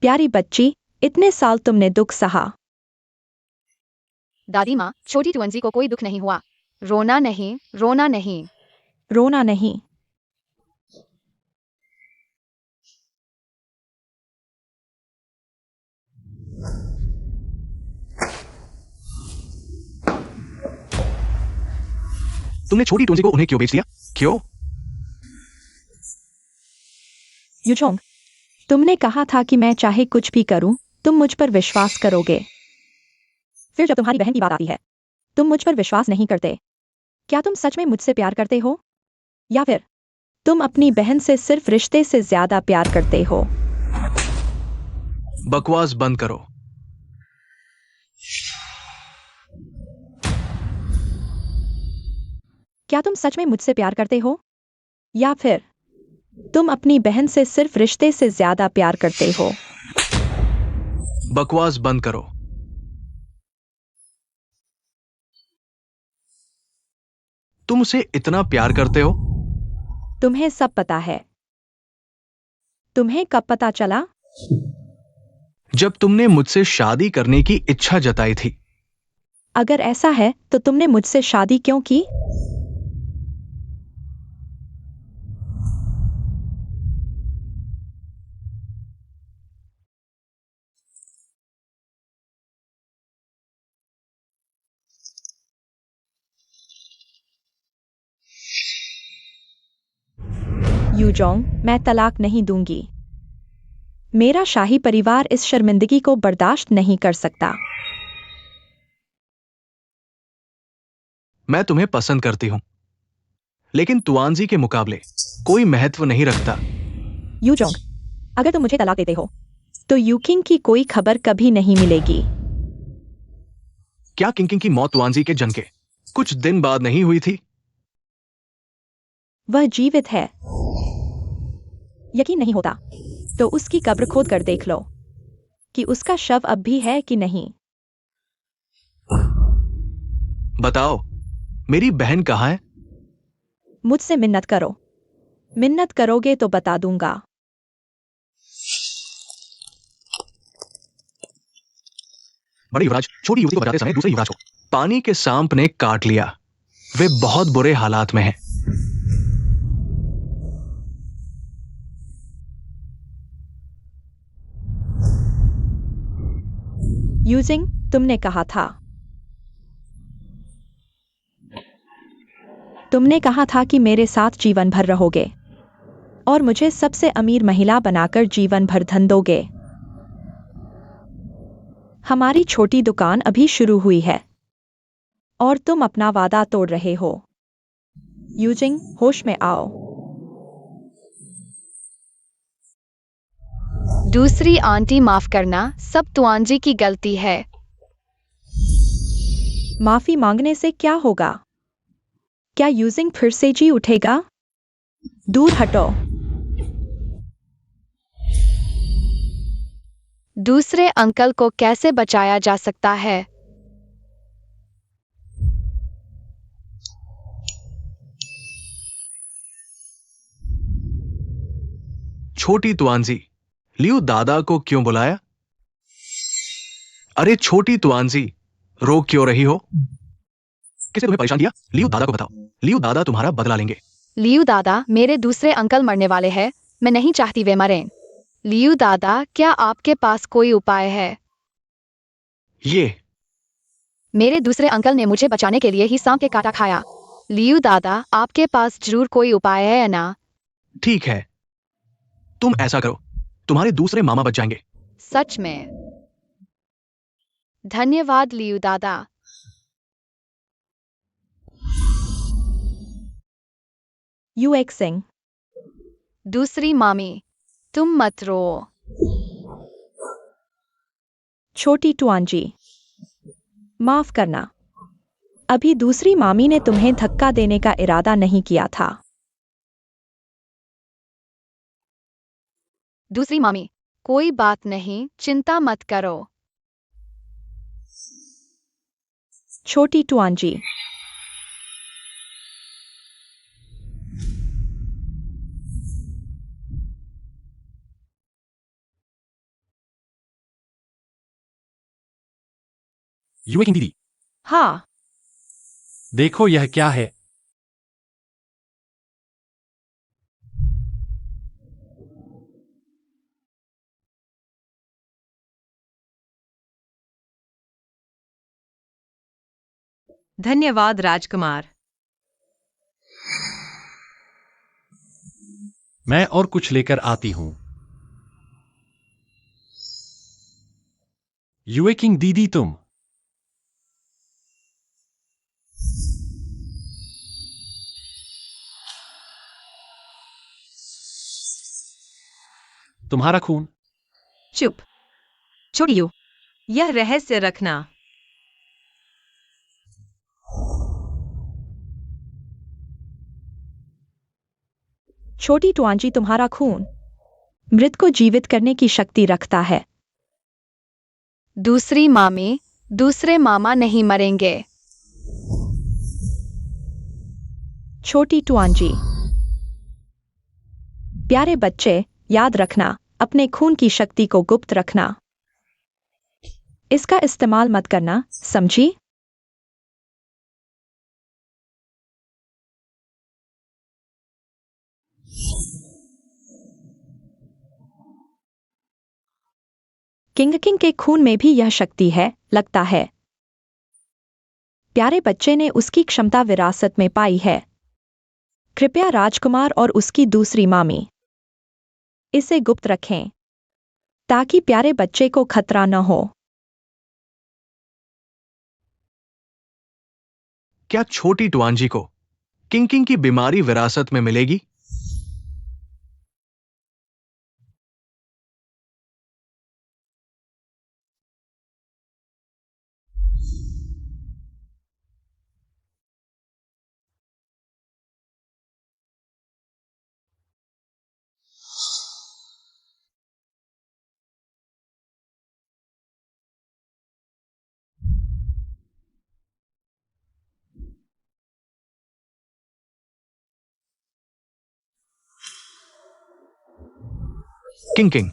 C: प्यारी बच्ची, इतने साल तुमने दुख सहा।
B: दादी माँ, छोटी टुअंजी को कोई दुख नहीं हुआ। रोना नहीं, रोना नहीं।
C: रोना नहीं।
D: तुमने छोटी टुंजी को उन्हें क्यों बेच दिया? क्यों?
C: यूचोंग, तुमने कहा था कि मैं चाहे कुछ भी करूं, तुम मुझ पर विश्वास करोगे। फिर जब तुम्हारी बहन की बात आती है, तुम मुझ पर विश्वास नहीं करते। क्या तुम सच में मुझसे प्यार करते हो? या फिर तुम अपनी बहन से सिर्फ रिश्ते से ज्यादा प्यार करते हो?
D: बकवास बंद करो।
C: क्या तुम सच में मुझसे प्यार करते हो? या फिर तुम अपनी बहन से सिर्फ रिश्ते से ज्यादा प्यार करते हो?
D: बकवास बंद करो। तुम उसे इतना प्यार करते हो?
C: तुम्हें सब पता है। तुम्हें कब पता चला?
D: जब तुमने मुझसे शादी करने की इच्छा जताई थी।
C: अगर ऐसा है तो तुमने मुझसे शादी क्यों की? यूजोंग, मैं तलाक नहीं दूंगी। मेरा शाही परिवार इस शर्मिंदगी को बर्दाश्त नहीं कर सकता।
D: मैं तुम्हें पसंद करती हूं, लेकिन तुआनजी के मुकाबले कोई महत्व नहीं रखता।
C: यूजोंग, अगर तुम मुझे तलाक देते हो, तो यूकिंग की कोई खबर कभी नहीं मिलेगी।
D: क्या किंकिंग की मौत तुआनजी के जन्म के कुछ दिन बाद नहीं हुई थी?
C: वह जीवित है। यकीन नहीं होता तो उसकी कब्र खोद कर देख लो कि उसका शव अब भी है कि नहीं।
D: बताओ, मेरी बहन कहाँ है?
C: मुझसे मिन्नत करो। मिन्नत करोगे तो बता दूंगा।
D: बड़े युवराज छोटी युवती को बचाते समय दूसरे युवराज को पानी के सांप ने काट लिया। वे बहुत बुरे हालात में हैं।
C: यूजिंग, तुमने कहा था। तुमने कहा था कि मेरे साथ जीवन भर रहोगे और मुझे सबसे अमीर महिला बनाकर जीवन भर धन दोगे। हमारी छोटी दुकान अभी शुरू हुई है और तुम अपना वादा तोड़ रहे हो। यूजिंग, होश में आओ।
B: दूसरी आंटी, माफ करना, सब तुआनजी की गलती है।
C: माफी मांगने से क्या होगा? क्या यूजिंग फिर से जी उठेगा? दूर हटो।
B: दूसरे अंकल को कैसे बचाया जा सकता है?
D: छोटी तुआनजी, लियो दादा को क्यों बुलाया? अरे छोटी तुआनजी, रो क्यों रही हो? किसे तुम्हें परेशान किया? लियो दादा को बताओ। लियो दादा तुम्हारा बदला लेंगे।
B: लियू दादा, मेरे दूसरे अंकल मरने वाले हैं। मैं नहीं चाहती वे मरें। लियू दादा, क्या आपके पास कोई उपाय है?
D: ये
B: मेरे दूसरे अंकल ने मुझे बचाने के लिए ही सांप के काटा खाया। लियू दादा, आपके पास जरूर कोई उपाय है ना?
D: ठीक है, तुम ऐसा करो, तुम्हारे दूसरे मामा बच जाएंगे।
B: सच में? धन्यवाद लियू दादा।
C: यूएक्सिंग,
B: दूसरी मामी, तुम मत रो।
C: छोटी टुआंजी, माफ करना। अभी दूसरी मामी ने तुम्हें धक्का देने का इरादा नहीं किया था।
B: दूसरी मामी, कोई बात नहीं, चिंता मत करो।
C: छोटी टुआंजी,
A: युवकिंग दीदी,
C: हाँ,
A: देखो यह क्या है।
C: धन्यवाद राजकुमार।
A: मैं और कुछ लेकर आती हूं। युवकिंग दीदी, तुम तुम्हारा खून।
C: चुप, छोटी यू, यह रहस्य रखना। छोटी टुआंजी, तुम्हारा खून मृत को जीवित करने की शक्ति रखता है।
B: दूसरी मामी, दूसरे मामा नहीं मरेंगे।
C: छोटी टुआंजी, प्यारे बच्चे, याद रखना, अपने खून की शक्ति को गुप्त रखना। इसका इस्तेमाल मत करना, समझी? किंग के खून में भी यह शक्ति है, लगता है। प्यारे बच्चे ने उसकी क्षमता विरासत में पाई है। कृपया राजकुमार और उसकी दूसरी मामी इसे गुप्त रखें, ताकि प्यारे बच्चे को खतरा न हो।
D: क्या छोटी टुआंजी को किंग की बीमारी विरासत में मिलेगी? किंग,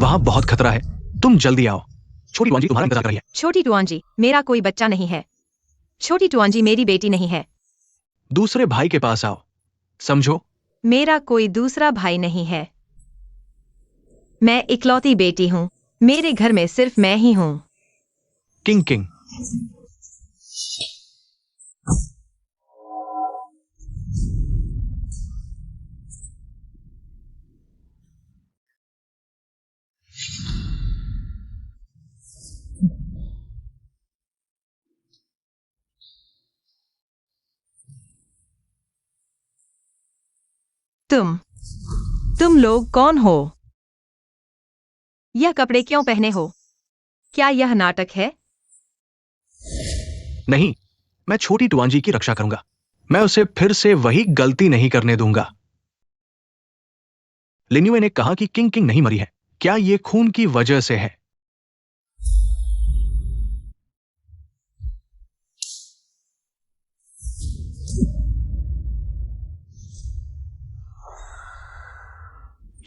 D: वहां बहुत खतरा है, तुम जल्दी आओ। छोटी टुआंजी तुम्हारा इंतजार कर रही है।
C: छोटी टुआंजी, मेरा कोई बच्चा नहीं है। छोटी टुआंजी मेरी बेटी नहीं है।
D: दूसरे भाई के पास आओ, समझो?
C: मेरा कोई दूसरा भाई नहीं है। मैं इकलौती बेटी हूँ। मेरे घर में सिर्फ मैं ही हूँ।
D: किंग,
C: तुम लोग कौन हो? यह कपड़े क्यों पहने हो? क्या यह नाटक है?
D: नहीं, मैं छोटी टुआंजी की रक्षा करूंगा। मैं उसे फिर से वही गलती नहीं करने दूंगा। लिन्युए ने कहा कि किंग नहीं मरी है। क्या यह खून की वजह से है?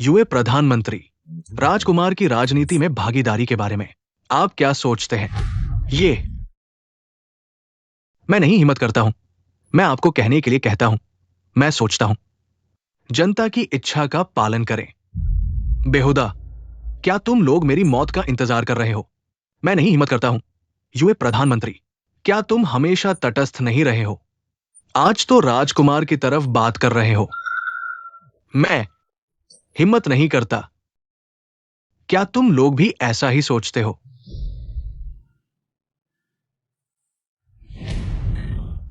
D: युए प्रधानमंत्री, राजकुमार की राजनीति में भागीदारी के बारे में आप क्या सोचते हैं? मैं नहीं हिम्मत करता हूं। मैं आपको कहने के लिए कहता हूं। मैं सोचता हूं, जनता की इच्छा का पालन करें। बेहुदा, क्या तुम लोग मेरी मौत का इंतजार कर रहे हो? मैं नहीं हिम्मत करता हूं। युए प्रधानमंत्री, क्या तुम हमेशा तटस्थ नहीं रहे हो? आज तो राजकुमार की तरफ बात कर रहे हो। मैं हिम्मत नहीं करता। क्या तुम लोग भी ऐसा ही सोचते हो?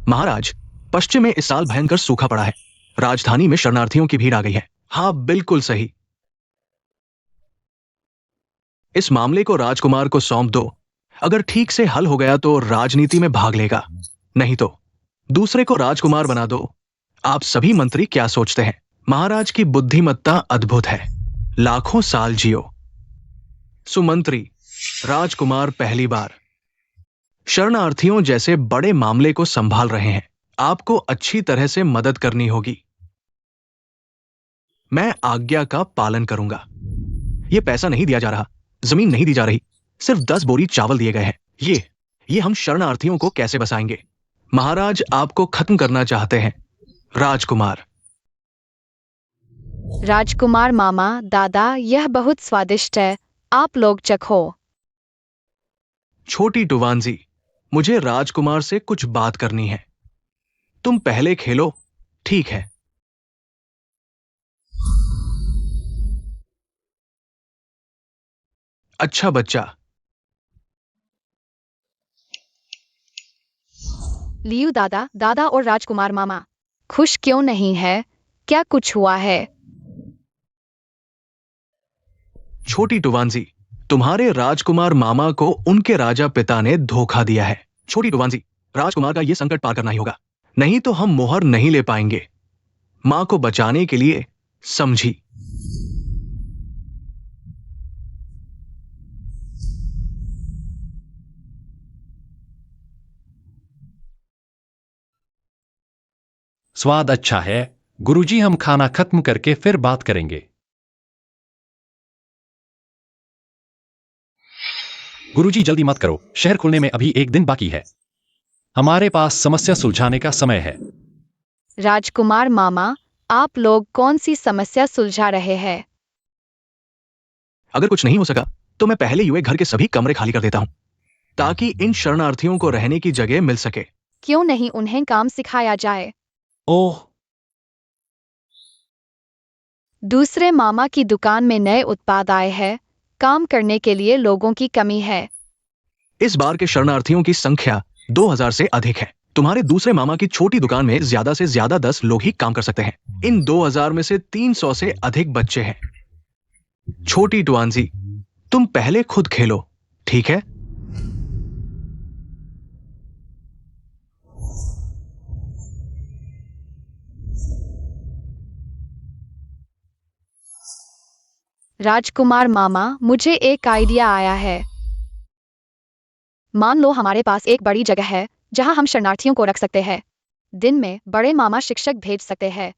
D: महाराज, पश्चिम में इस साल भयंकर सूखा पड़ा है। राजधानी में शरणार्थियों की भीड़ आ गई है। हाँ, बिल्कुल सही। इस मामले को राजकुमार को सौंप दो। अगर ठीक से हल हो गया तो राजनीति में भाग लेगा, नहीं तो दूसरे को राजकुमार बना दो। आप सभी मंत्री क्या सोचते हैं? महाराज की बुद्धिमत्ता अद्भुत है, लाखों साल जियो। सुमंत्री, राजकुमार पहली बार शरणार्थियों जैसे बड़े मामले को संभाल रहे हैं। आपको अच्छी तरह से मदद करनी होगी। मैं आज्ञा का पालन करूंगा। यह पैसा नहीं दिया जा रहा, जमीन नहीं दी जा रही, सिर्फ 10 बोरी चावल दिए गए हैं। ये हम शरणार्थियों को कैसे बसाएंगे? महाराज आपको खत्म करना चाहते हैं। राजकुमार,
B: राजकुमार मामा, दादा, यह बहुत स्वादिष्ट है, आप लोग चखो।
D: छोटी टुवानजी, मुझे राजकुमार से कुछ बात करनी है। तुम पहले खेलो, ठीक है? अच्छा बच्चा।
B: लियू दादा, दादा और राजकुमार मामा, खुश क्यों नहीं है? क्या कुछ हुआ है?
D: छोटी टुवानजी, तुम्हारे राजकुमार मामा को उनके राजा पिता ने धोखा दिया है। छोटी टुवानजी, राजकुमार का यह संकट पार करना ही होगा, नहीं तो हम मोहर नहीं ले पाएंगे। मां को बचाने के लिए समझी।
A: स्वाद अच्छा है गुरुजी, हम खाना खत्म करके फिर बात करेंगे। गुरुजी जल्दी मत करो, शहर खुलने में अभी 1 दिन बाकी है। हमारे पास समस्या सुलझाने का समय है।
B: राजकुमार मामा, आप लोग कौन सी समस्या सुलझा रहे हैं?
D: अगर कुछ नहीं हो सका तो मैं पहले युए घर के सभी कमरे खाली कर देता हूं, ताकि इन शरणार्थियों को रहने की जगह मिल सके।
B: क्यों नहीं उन्हें काम सिखाया जाए?
A: ओह,
B: दूसरे मामा की दुकान में नए उत्पाद आए हैं, काम करने के लिए लोगों की कमी है।
D: इस बार के शरणार्थियों की संख्या 2000 से अधिक है। तुम्हारे दूसरे मामा की छोटी दुकान में ज्यादा से ज्यादा 10 लोग ही काम कर सकते हैं। इन 2000 में से 300 से अधिक बच्चे हैं। छोटी टुआनजी, तुम पहले खुद खेलो, ठीक है?
B: राजकुमार मामा, मुझे एक आइडिया आया है। मान लो हमारे पास एक बड़ी जगह है जहां हम शरणार्थियों को रख सकते हैं। दिन में बड़े मामा शिक्षक भेज सकते हैं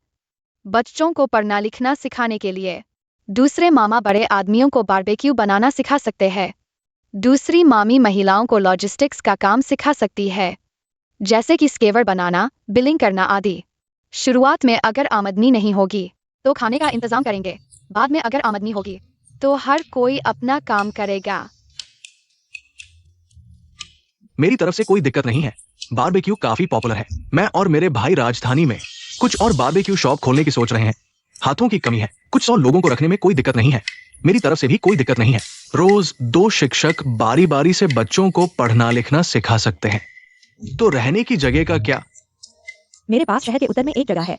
B: बच्चों को पढ़ना लिखना सिखाने के लिए। दूसरे मामा बड़े आदमियों को बारबेक्यू बनाना सिखा सकते हैं। दूसरी मामी महिलाओं को लॉजिस्टिक्स का काम सिखा सकती है, जैसे कि स्केवर बनाना, बिलिंग करना आदि। शुरुआत में अगर आमदनी नहीं होगी तो खाने का इंतजाम करेंगे। बाद में अगर आमदनी होगी तो हर कोई अपना काम करेगा।
D: मेरी तरफ से कोई दिक्कत नहीं है। बारबेक्यू काफी पॉपुलर है। मैं और मेरे भाई राजधानी में कुछ और बारबेक्यू शॉप खोलने की सोच रहे हैं। हाथों की कमी है, कुछ 100 लोगों को रखने में कोई दिक्कत नहीं है। मेरी तरफ से भी कोई दिक्कत नहीं है। रोज 2 शिक्षक बारी बारी से बच्चों को पढ़ना लिखना सिखा सकते हैं। तो रहने की जगह का क्या?
C: मेरे पास शहर के उत्तर में एक जगह है।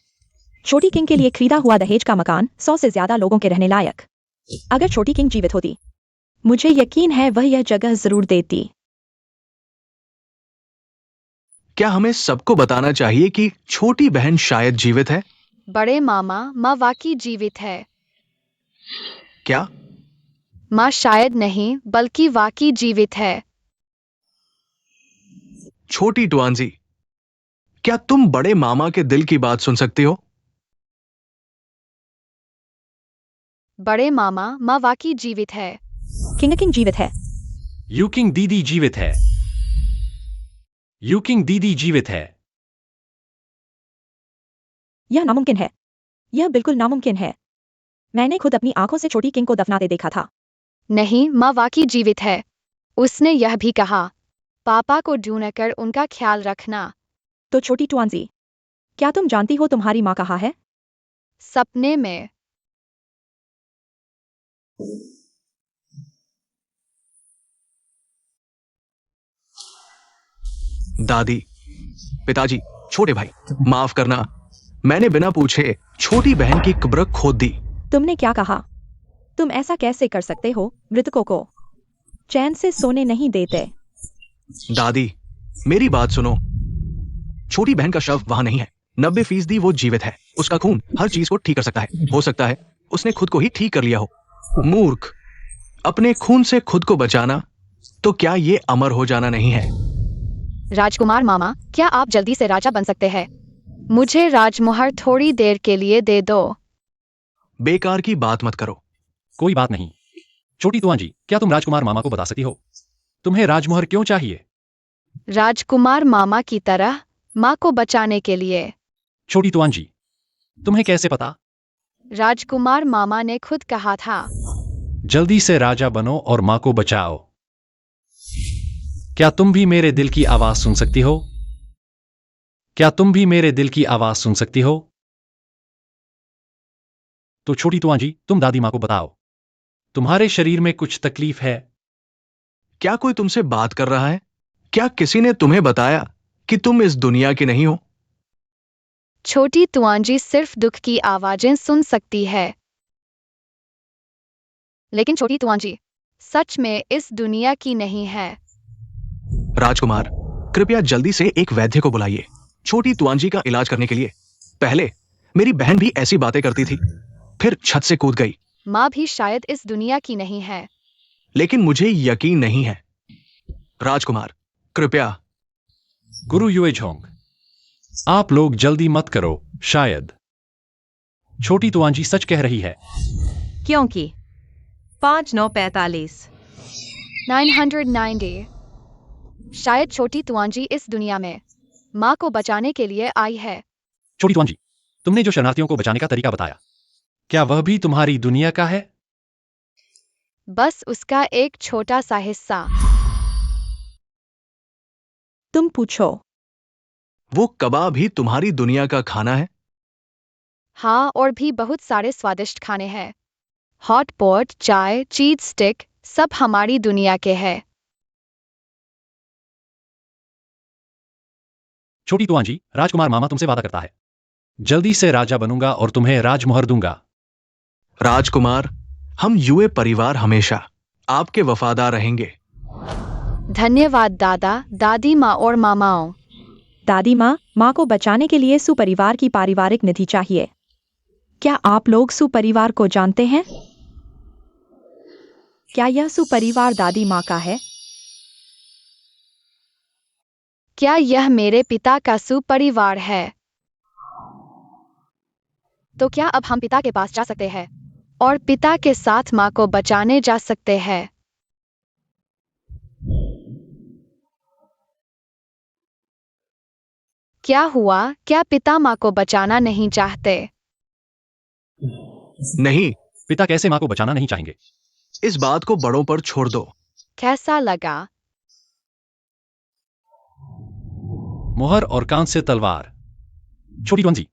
C: छोटी किंग के लिए खरीदा हुआ दहेज का मकान, 100 से ज्यादा लोगों के रहने लायक। अगर छोटी किंग जीवित होती, मुझे यकीन है वह यह जगह जरूर देती।
D: क्या हमें सबको बताना चाहिए कि छोटी बहन शायद जीवित है?
B: बड़े मामा, माँ वाकई जीवित है।
D: क्या?
B: माँ शायद नहीं बल्कि वाकई जीवित है।
D: छोटी टुआनजी, क्या तुम बड़े मामा के दिल की बात सुन सकते हो?
B: बड़े मामा, माँ वाकई जीवित है।
C: किंग जीवित है।
A: यूकिंग दीदी जीवित है। यूकिंग दीदी जीवित है।
C: यह नामुमकिन है। यह बिल्कुल नामुमकिन है। मैंने खुद अपनी आंखों से छोटी किंग को दफनाते देखा था।
B: नहीं, माँ वाकई जीवित है। उसने यह भी कहा, पापा को ढूंढकर उनका ख्याल रखना।
C: तो छोटी टुआनजी, क्या तुम जानती हो तुम्हारी माँ कहाँ है?
B: सपने में।
D: दादी, पिताजी, छोटे भाई, माफ करना, मैंने बिना पूछे छोटी बहन की कब्र खोद दी।
C: तुमने क्या कहा? तुम ऐसा कैसे कर सकते हो? मृतकों को
E: चैन से सोने नहीं देते।
D: दादी, मेरी बात सुनो। छोटी बहन का शव वहां नहीं है। 90% वो जीवित है। उसका खून हर चीज को ठीक कर सकता है। हो सकता है उसने खुद को ही ठीक कर लिया हो। मूर्ख, अपने खून से खुद को बचाना, तो क्या ये अमर हो जाना नहीं है?
B: राजकुमार मामा, क्या आप जल्दी से राजा बन सकते हैं? मुझे राजमोहर थोड़ी देर के लिए दे दो।
D: बेकार की बात मत करो।
A: कोई बात नहीं। छोटी तुआं जी, क्या तुम राजकुमार मामा को बता सकती हो तुम्हें राजमोहर क्यों चाहिए?
B: राजकुमार मामा की तरह माँ को बचाने के लिए।
A: छोटी तुआं जी, तुम्हें कैसे पता?
B: राजकुमार मामा ने खुद कहा था।
A: जल्दी से राजा बनो और माँ को बचाओ। क्या तुम भी मेरे दिल की आवाज सुन सकती हो? क्या तुम भी मेरे दिल की आवाज सुन सकती हो? तो छोटी तुआं जी, तुम दादी माँ को बताओ तुम्हारे शरीर में कुछ तकलीफ है।
D: क्या कोई तुमसे बात कर रहा है? क्या किसी ने तुम्हें बताया कि तुम इस दुनिया के नहीं हो?
B: छोटी तुआंजी सिर्फ दुख की आवाजें सुन सकती है। लेकिन छोटी तुआंजी सच में इस दुनिया की नहीं है।
D: राजकुमार, कृपया जल्दी से एक वैद्य को बुलाइए छोटी तुआंजी का इलाज करने के लिए। पहले मेरी बहन भी ऐसी बातें करती थी, फिर छत से कूद गई।
B: माँ भी शायद इस दुनिया की नहीं है।
D: लेकिन मुझे यकीन नहीं है। राजकुमार, कृपया।
A: गुरु युएझोंग, आप लोग जल्दी मत करो। शायद छोटी तुआं जी सच कह रही है।
C: क्योंकि 5945।
B: 990। शायद छोटी तुआंजी इस दुनिया में माँ को बचाने के लिए आई है।
A: छोटी तुआं जी, तुमने जो शरणार्थियों को बचाने का तरीका बताया, क्या वह भी तुम्हारी दुनिया का है?
B: बस उसका एक छोटा सा हिस्सा।
E: तुम पूछो।
D: वो कबाब भी तुम्हारी दुनिया का खाना है?
B: हाँ, और भी बहुत सारे स्वादिष्ट खाने हैं। हॉट पॉट, चाय, चीज स्टिक, सब हमारी दुनिया के हैं।
A: छोटी तुआं जी, राजकुमार मामा तुमसे वादा करता है, जल्दी से राजा बनूंगा और तुम्हें राजमोहर दूंगा।
D: राजकुमार, हम युए परिवार हमेशा आपके वफादार रहेंगे।
B: धन्यवाद दादा, दादी माँ और मामाओं।
E: दादी माँ को बचाने के लिए सुपरिवार की पारिवारिक निधि चाहिए। क्या आप लोग सुपरिवार को जानते हैं? क्या यह सुपरिवार दादी माँ का है?
B: क्या यह मेरे पिता का सुपरिवार है? तो क्या अब हम पिता के पास जा सकते हैं और पिता के साथ माँ को बचाने जा सकते हैं? क्या हुआ? क्या पिता माँ को बचाना नहीं चाहते?
D: नहीं,
A: पिता कैसे माँ को बचाना नहीं चाहेंगे?
D: इस बात को बड़ों पर छोड़ दो।
B: कैसा लगा?
A: मोहर और कांच से तलवार। छोटी तुआं जी,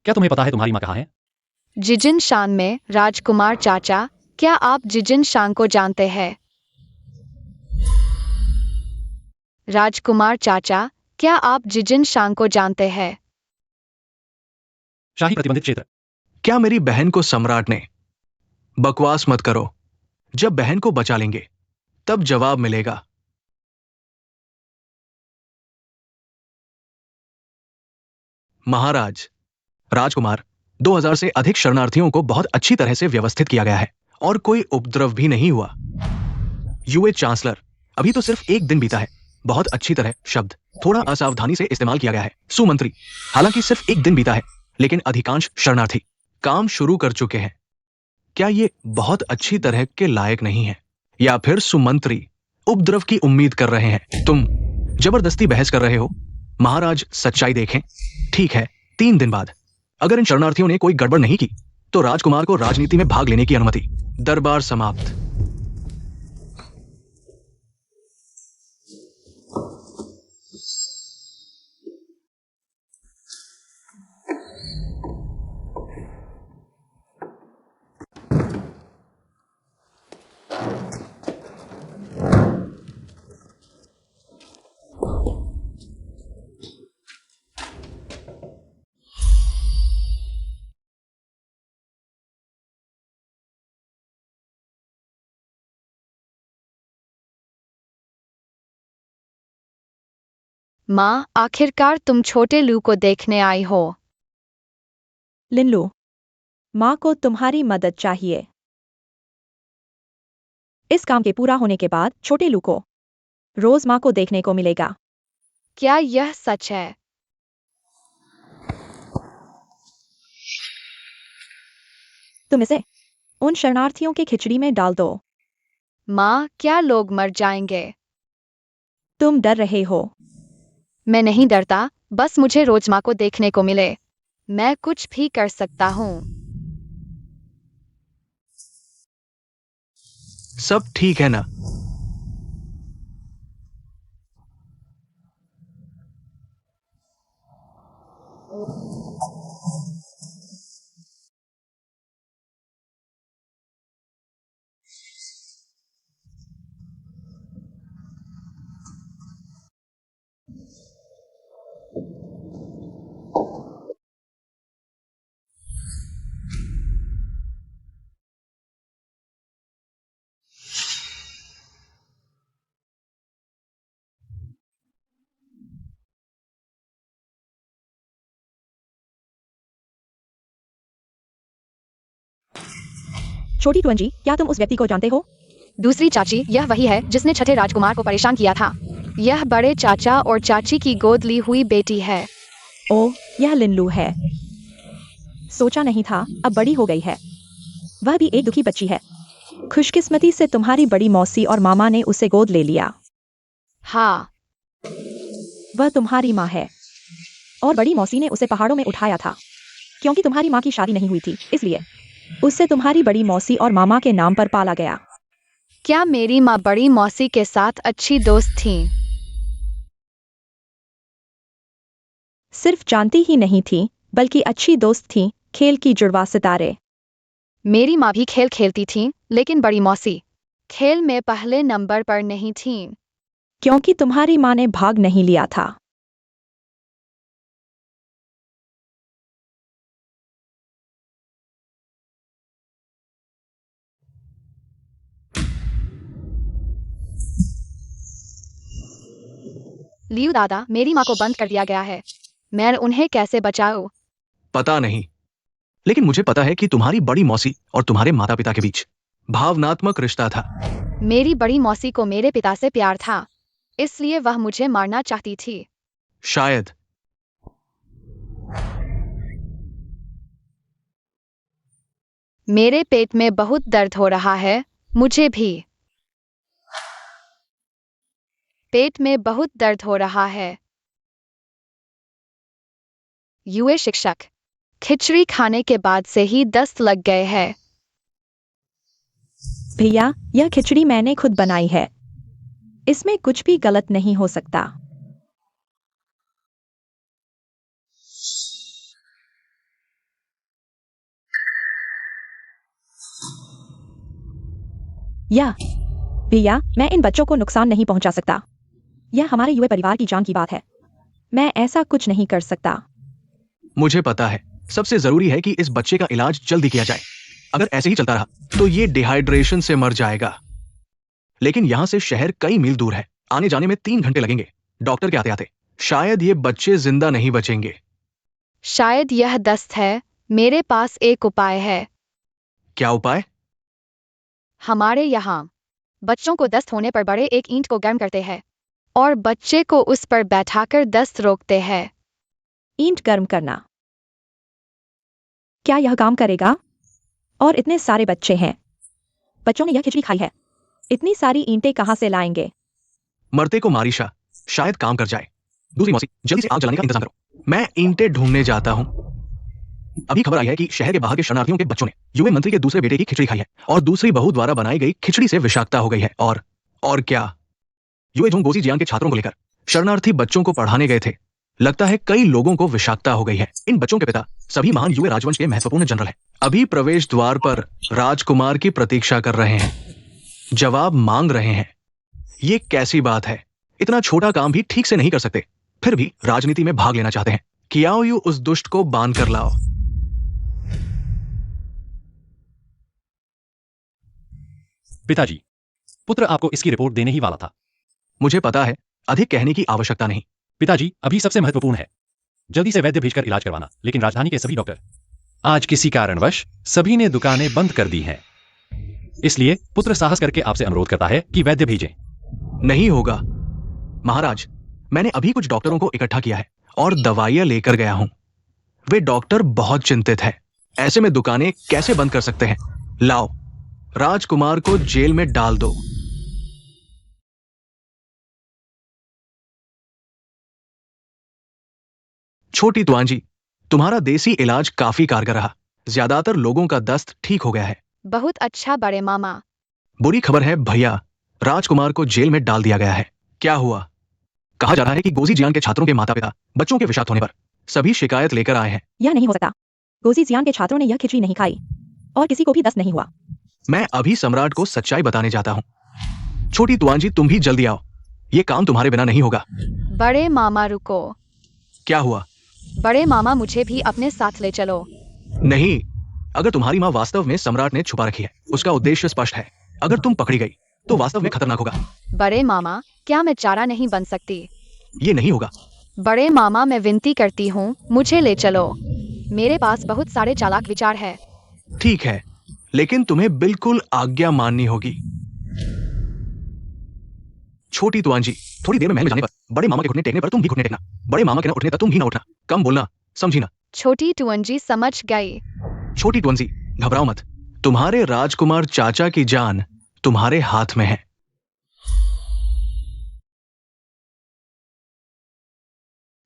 A: क्या तुम्हें पता है तुम्हारी माँ कहाँ है?
B: जिजिन शान में। राजकुमार चाचा, क्या आप जिजिन शान को जानते हैं? राजकुमार चाचा, क्या आप जिजिन शान को जानते हैं?
A: शाही प्रतिबंधित क्षेत्र।
D: क्या मेरी बहन को सम्राट ने? बकवास मत करो। जब बहन को बचा लेंगे तब जवाब मिलेगा। महाराज, राजकुमार, 2000 से अधिक शरणार्थियों को बहुत अच्छी तरह से व्यवस्थित किया गया है और कोई उपद्रव भी नहीं हुआ। यूए चांसलर, अभी तो सिर्फ एक दिन बीता है। बहुत अच्छी तरह शब्द थोड़ा असावधानी से इस्तेमाल किया गया है। सुमंत्री, हालांकि सिर्फ एक दिन बीता है, लेकिन अधिकांश शरणार्थी काम शुरू कर चुके हैं। क्या ये बहुत अच्छी तरह के लायक नहीं है? या फिर सुमंत्री उपद्रव की उम्मीद कर रहे हैं? तुम जबरदस्ती बहस कर रहे हो। महाराज, सच्चाई देखें। ठीक है, 3 दिन बाद अगर इन शरणार्थियों ने कोई गड़बड़ नहीं की तो राजकुमार को राजनीति में भाग लेने की अनुमति। दरबार समाप्त।
B: माँ, आखिरकार तुम छोटे लू को देखने आई हो।
E: लिनलू, माँ को तुम्हारी मदद चाहिए। इस काम के पूरा होने के बाद छोटे लू को रोज माँ को देखने को मिलेगा।
B: क्या यह सच है?
E: तुम इसे उन शरणार्थियों के खिचड़ी में डाल दो।
B: माँ, क्या लोग मर जाएंगे?
E: तुम डर रहे हो।
B: मैं नहीं डरता, बस मुझे रोज माँ को देखने को मिले। मैं कुछ भी कर सकता हूँ।
D: सब ठीक है ना?
E: छोटी ट्वंजी, क्या तुम उस व्यक्ति को जानते हो?
B: दूसरी चाची, यह वही है जिसने छठे राजकुमार को परेशान किया था। यह बड़े चाचा और चाची की गोद ली हुई बेटी है।
E: ओह, यह लिनलू है। सोचा नहीं था, अब बड़ी हो गई है। वह भी एक दुखी बच्ची है। खुशकिस्मती से तुम्हारी बड़ी मौसी और मामा ने उसे गोद ले लिया।
B: हाँ,
E: वह तुम्हारी माँ है। और बड़ी मौसी ने उसे पहाड़ों में उठाया था। क्योंकि तुम्हारी माँ की शादी नहीं हुई थी, इसलिए उससे तुम्हारी बड़ी मौसी और मामा के नाम पर पाला गया।
B: क्या मेरी माँ बड़ी मौसी के साथ अच्छी दोस्त थी?
E: सिर्फ जानती ही नहीं थी, बल्कि अच्छी दोस्त थी। खेल की जुड़वा सितारे।
B: मेरी माँ भी खेल खेलती थी, लेकिन बड़ी मौसी खेल में पहले नंबर पर नहीं थी।
E: क्योंकि तुम्हारी माँ ने भाग नहीं लिया था।
B: लियू दादा, मेरी माँ को बंद कर दिया गया है। मैं उन्हें कैसे बचाऊं?
D: पता नहीं, लेकिन मुझे पता है कि तुम्हारी बड़ी मौसी और तुम्हारे माता पिता के बीच भावनात्मक रिश्ता था।
B: मेरी बड़ी मौसी को मेरे पिता से प्यार था, इसलिए वह मुझे मारना चाहती थी।
D: शायद।
B: मेरे पेट में बहुत दर्द हो रहा है। मुझे भी पेट में बहुत दर्द हो रहा है। युए शिक्षक, खिचड़ी खाने के बाद से ही दस्त लग गए हैं।
E: भैया, यह खिचड़ी मैंने खुद बनाई है। इसमें कुछ भी गलत नहीं हो सकता। या भैया, मैं इन बच्चों को नुकसान नहीं पहुंचा सकता। यह हमारे युवा परिवार की जान की बात है। मैं ऐसा कुछ नहीं कर सकता।
D: मुझे पता है, सबसे जरूरी है कि इस बच्चे का इलाज जल्दी किया जाए। अगर ऐसे ही चलता रहा तो ये डिहाइड्रेशन से मर जाएगा। लेकिन यहां से शहर कई मील दूर है। आने जाने में 3 घंटे लगेंगे डॉक्टर के आते आते। शायद ये बच्चे जिंदा नहीं बचेंगे।
B: शायद यह दस्त है। मेरे पास एक उपाय है।
D: क्या उपाय?
B: हमारे यहाँ बच्चों को दस्त होने पर बड़े एक ईंट को गर्म करते हैं और बच्चे को उस पर बैठाकर दस्त रोकते हैं।
E: ईंट गर्म करना, क्या यह काम करेगा? और इतने सारे बच्चे हैं। बच्चों ने यह खिचड़ी खाई है। इतनी सारी ईंटें कहां से लाएंगे?
D: मरते को मारिशा, शायद काम कर जाए। दूसरी मौसी, जल्दी से आग जलाने का इंतजाम करो। मैं ईंटें ढूंढने जाता हूं। अभी खबर आई है कि शहर के बाहर के शरणार्थियों के बच्चों ने युवा मंत्री के दूसरे बेटे की खिचड़ी खाई है और दूसरी बहू द्वारा बनाई गई खिचड़ी से विषाक्तता हो गई है। और क्या? युवे जोंग गोसी जियान के छात्रों को लेकर शरणार्थी बच्चों को पढ़ाने गए थे। लगता है कई लोगों को विषाक्तता हो गई है। इन बच्चों के पिता सभी महान युवे राजवंश के महत्वपूर्ण जनरल हैं। अभी प्रवेश द्वार पर राजकुमार की प्रतीक्षा कर रहे हैं, जवाब मांग रहे हैं। ये कैसी बात है? इतना छोटा काम भी ठीक से नहीं कर सकते, फिर भी राजनीति में भाग लेना चाहते हैं। कियाओ यू उस दुष्ट को बांध कर लाओ।
A: पिताजी, पुत्र आपको इसकी रिपोर्ट देने ही वाला था।
D: मुझे पता है, अधिक कहने की आवश्यकता नहीं।
A: पिताजी, अभी सबसे महत्वपूर्ण है जल्दी से वैद्य भेजकर इलाज करवाना, लेकिन राजधानी के सभी डॉक्टर आज किसी कारणवश सभी ने दुकानें बंद कर दी हैं। इसलिए पुत्र साहस करके आपसे अनुरोध करता है कि वैद्य भेजें।
D: नहीं होगा महाराज, मैंने अभी कुछ डॉक्टरों को इकट्ठा किया है और दवाइयां लेकर गया हूं। वे डॉक्टर बहुत चिंतित हैं। ऐसे में दुकानें कैसे बंद कर सकते हैं? लाओ, राजकुमार को जेल में डाल दो। छोटी तुआन जी, तुम्हारा देसी इलाज काफी कारगर रहा। ज्यादातर लोगों का दस्त ठीक हो गया है।
B: बहुत अच्छा बड़े मामा।
D: बुरी खबर है भैया, राजकुमार को जेल में डाल दिया गया है। क्या हुआ? कहा जा रहा है कि गोजी जियान के छात्रों के माता पिता बच्चों के विषाक्त होने पर सभी शिकायत लेकर आए हैं।
E: यह नहीं हो सकता। गोजी जियान के छात्रों ने यह खिचड़ी नहीं खाई और किसी को भी दस्त नहीं हुआ।
D: मैं अभी सम्राट को सच्चाई बताने जाता हूँ। छोटी तुआन जी, तुम भी जल्दी आओ। ये काम तुम्हारे बिना नहीं होगा।
B: बड़े मामा रुको।
D: क्या हुआ?
B: बड़े मामा मुझे भी अपने साथ ले चलो।
D: नहीं, अगर तुम्हारी माँ वास्तव में सम्राट ने छुपा रखी है, उसका उद्देश्य स्पष्ट है। अगर तुम पकड़ी गई तो वास्तव में खतरनाक होगा।
B: बड़े मामा, क्या मैं चारा नहीं बन सकती?
D: ये नहीं होगा।
B: बड़े मामा, मैं विनती करती हूँ, मुझे ले चलो। मेरे पास बहुत सारे चालाक विचार है।
D: ठीक है, लेकिन तुम्हें बिल्कुल आज्ञा माननी होगी। छोटी तुआन जी, थोड़ी देर में महल में जाने पर बड़े मामा के घुटने टेकने पर तुम भी घुटने टेकना। बड़े मामा के न उठने तक तुम भी ना उठना। कम बोलना, समझी ना?
B: छोटी टुअंजी समझ गई।
D: छोटी तुआन जी, घबराओ मत। तुम्हारे राजकुमार चाचा की जान तुम्हारे हाथ में है।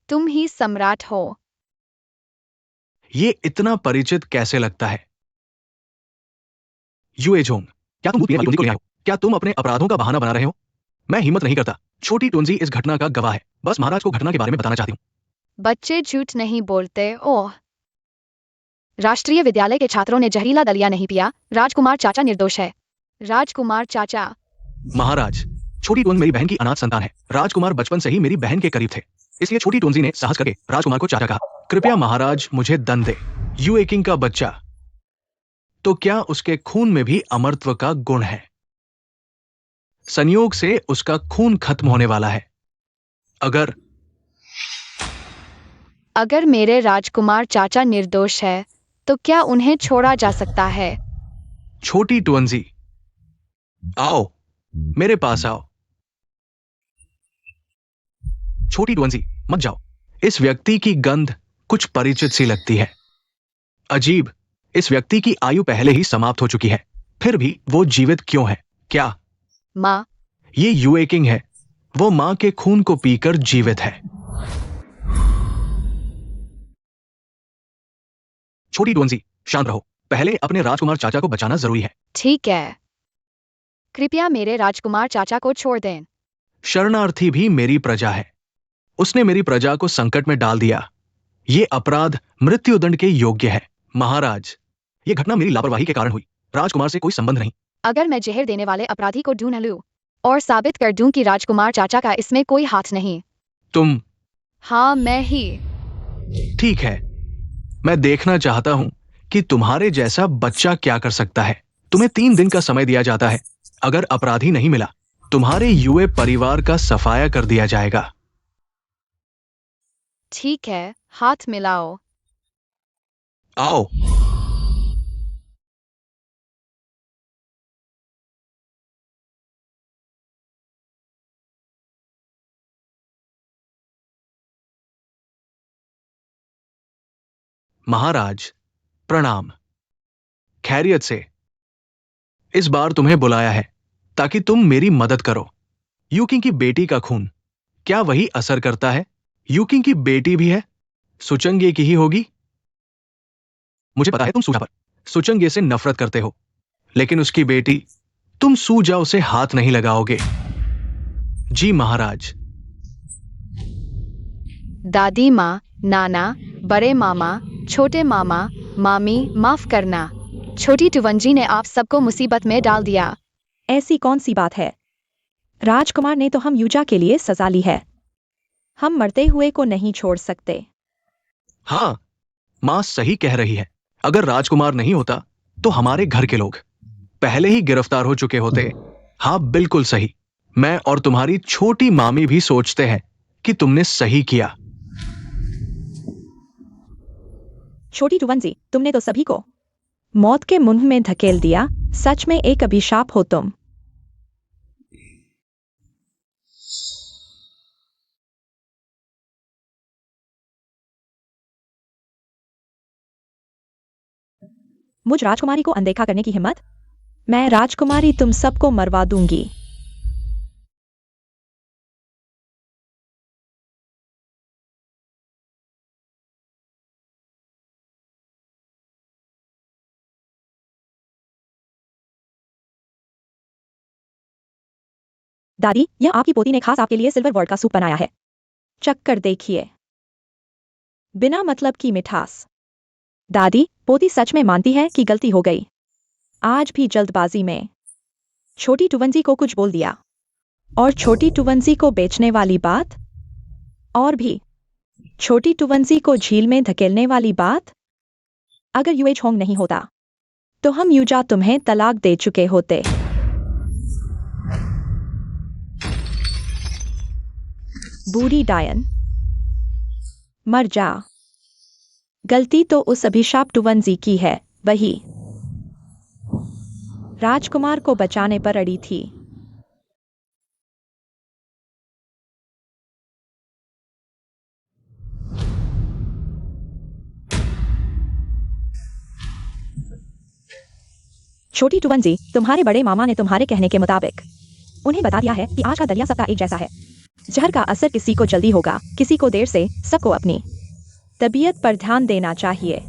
B: तुम ही सम्राट हो।
D: ये इतना परिचित कैसे लगता है? युएझोंग, क्या तुम दूध पीने वाली टुनजी को ले आए हो? क्या तुम अपने अपराधों का बहाना बना रहे हो? मैं हिम्मत नहीं करता। छोटी टुनजी इस घटना का गवाह है। बस महाराज को घटना के बारे में बताना चाहती हूँ।
B: बच्चे झूठ नहीं बोलते। ओह, राष्ट्रीय विद्यालय के छात्रों ने जहरीला दलिया नहीं पिया। राजकुमार चाचा निर्दोष है। राजकुमार चाचा।
D: महाराज, छोटी टुन मेरी बहन की अनाथ संतान है। राजकुमार बचपन से ही मेरी बहन के करीब थे, इसलिए छोटी टुनजी ने साहस करके राजकुमार को चाचा कहा। कृपया महाराज मुझे दंड दे। युए किंग का बच्चा, तो क्या उसके खून में भी अमरत्व का गुण है? संयोग से उसका खून खत्म होने वाला है।
B: अगर मेरे राजकुमार चाचा निर्दोष है तो क्या उन्हें छोड़ा जा सकता है?
D: छोटी टुनजी, आओ, मेरे पास आओ। छोटी टुनजी, मत जाओ। इस व्यक्ति की गंध कुछ परिचित सी लगती है। अजीब, इस व्यक्ति की आयु पहले ही समाप्त हो चुकी है, फिर भी वो जीवित क्यों है? क्या
B: माँ,
D: ये युए किंग है? वो मां के खून को पीकर जीवित है। छोटी टुनजी, शांत रहो। पहले अपने राजकुमार चाचा को बचाना जरूरी है।
B: ठीक है। कृपया मेरे राजकुमार चाचा को छोड़ दें।
D: शरणार्थी भी मेरी प्रजा है। उसने मेरी प्रजा को संकट में डाल दिया। ये अपराध मृत्युदंड के योग्य है। महाराज, ये घटना मेरी लापरवाही के कारण हुई। राजकुमार से कोई संबंध नहीं।
B: अगर मैं जहर देने वाले अपराधी को ढूंढ लूं और साबित कर दूं कि राजकुमार चाचा का इसमें कोई हाथ नहीं।
D: तुम?
B: हाँ, मैं ही।
D: ठीक है, मैं देखना चाहता हूं कि तुम्हारे जैसा बच्चा क्या कर सकता है। तुम्हें 3 दिन का समय दिया जाता है। अगर अपराधी नहीं मिला, तुम्हारे युए परिवार का सफाया कर दिया जाएगा।
B: ठीक है, हाथ मिलाओ।
D: आओ। महाराज, प्रणाम। खैरियत से। इस बार तुम्हें बुलाया है ताकि तुम मेरी मदद करो। यूकिंग की बेटी का खून, क्या वही असर करता है? यूकिंग की बेटी भी है। सुचंगे की ही होगी। मुझे पता है तुम सूजा पर सुचंगे से नफरत करते हो, लेकिन उसकी बेटी, तुम सूजा उसे हाथ नहीं लगाओगे। जी महाराज।
B: दादी माँ, नाना, बड़े मामा, छोटे मामा, मामी, माफ करना। छोटी टुवंजी ने आप सबको मुसीबत में डाल दिया।
E: ऐसी कौन सी बात है? राजकुमार ने तो हम यूजा के लिए सजा ली है। हम मरते हुए को नहीं छोड़ सकते।
D: हाँ, मां सही कह रही है। अगर राजकुमार नहीं होता तो हमारे घर के लोग पहले ही गिरफ्तार हो चुके होते। हाँ, बिल्कुल सही। मैं और तुम्हारी छोटी मामी भी सोचते हैं कि तुमने सही किया।
E: छोटी टुवंजी, तुमने तो सभी को मौत के मुंह में धकेल दिया। सच में एक अभिशाप हो तुम। मुझ राजकुमारी को अनदेखा करने की हिम्मत? मैं राजकुमारी तुम सबको मरवा दूंगी। दादी, यह आपकी पोती ने खास आपके लिए सिल्वर वर्ड का सूप बनाया है। चक्कर देखिए। बिना मतलब की मिठास। दादी, पोती सच में मानती है कि गलती हो गई। आज भी जल्दबाजी में छोटी टुवंजी को कुछ बोल दिया। और छोटी टुवंजी को बेचने वाली बात। और भी छोटी टुवंजी को झील में धकेलने वाली बात। अगर यूएच होंग नहीं होता तो हम यूजा तुम्हें तलाक दे चुके होते। बूढ़ी डायन, मर जा। गलती तो उस अभिशाप टुवंजी की है, वही राजकुमार को बचाने पर अड़ी थी। छोटी टुवंजी, तुम्हारे बड़े मामा ने तुम्हारे कहने के मुताबिक उन्हें बता दिया है कि आज का दरिया सबका एक जैसा है। जहर का असर किसी को जल्दी होगा, किसी को देर से। सबको अपनी तबीयत पर ध्यान देना चाहिए।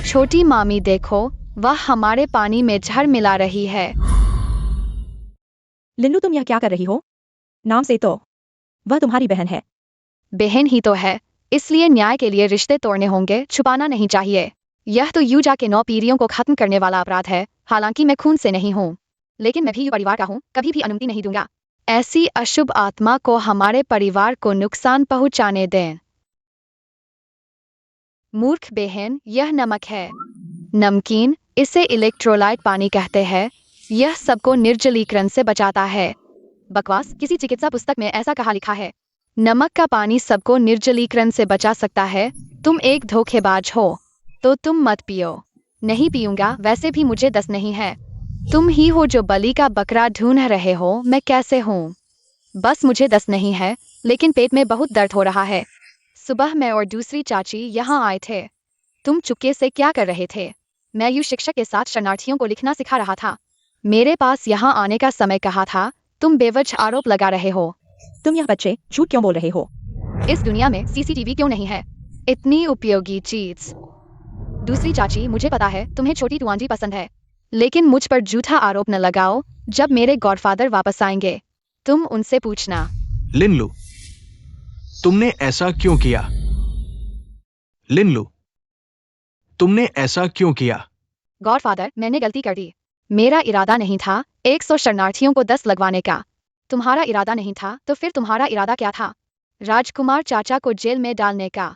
B: छोटी मामी देखो, वह हमारे पानी में जहर मिला रही है।
E: लिन्नू, तुम यह क्या कर रही हो? नाम से तो वह तुम्हारी बहन है।
B: बहन ही तो है, इसलिए न्याय के लिए रिश्ते तोड़ने होंगे, छुपाना नहीं चाहिए। यह तो यूजा के 9 पीढ़ियों को खत्म करने वाला अपराध है। हालांकि मैं खून से नहीं हूँ, लेकिन मैं भी यू परिवार का हूँ, कभी भी अनुमति नहीं दूंगा। ऐसी अशुभ आत्मा को हमारे परिवार को नुकसान पहुंचाने दें। मूर्ख बहन, यह नमक है। नमकीन, इसे इलेक्ट्रोलाइट पानी कहते हैं। यह सबको निर्जलीकरण से बचाता है। बकवास, किसी चिकित्सा पुस्तक में ऐसा कहा लिखा है। नमक का पानी सबको निर्जलीकरण से बचा सकता है। तुम एक धोखेबाज हो, तो तुम मत पियो। नहीं पीऊंगा, वैसे भी मुझे 10 नहीं है। तुम ही हो जो बलि का बकरा ढूंढ रहे हो। मैं कैसे हूँ? बस मुझे 10 नहीं है, लेकिन पेट में बहुत दर्द हो रहा है। सुबह मैं और दूसरी चाची यहाँ आए थे। तुम चुपके से क्या कर रहे थे? मैं यू शिक्षक के साथ शरणार्थियों को लिखना सिखा रहा था। मेरे पास यहाँ आने का समय कहा था। तुम बेवजह आरोप लगा रहे हो।
E: तुम यह बच्चे झूठ क्यों बोल रहे हो?
B: इस दुनिया में सीसीटीवी क्यों नहीं है? इतनी उपयोगी चीज। दूसरी चाची, मुझे पता है तुम्हें छोटी टुआंजी पसंद है, लेकिन मुझ पर झूठा आरोप न लगाओ। जब मेरे गॉडफादर वापस आएंगे, तुम उनसे पूछना।
D: लिनलू, तुमने ऐसा क्यों किया? लिनलू, तुमने ऐसा क्यों किया?
B: गॉडफादर, मैंने गलती कर दी। मेरा इरादा नहीं था 100 शरणार्थियों को 10 लगवाने का। तुम्हारा इरादा नहीं था तो फिर तुम्हारा इरादा क्या था? राजकुमार चाचा को जेल में डालने का।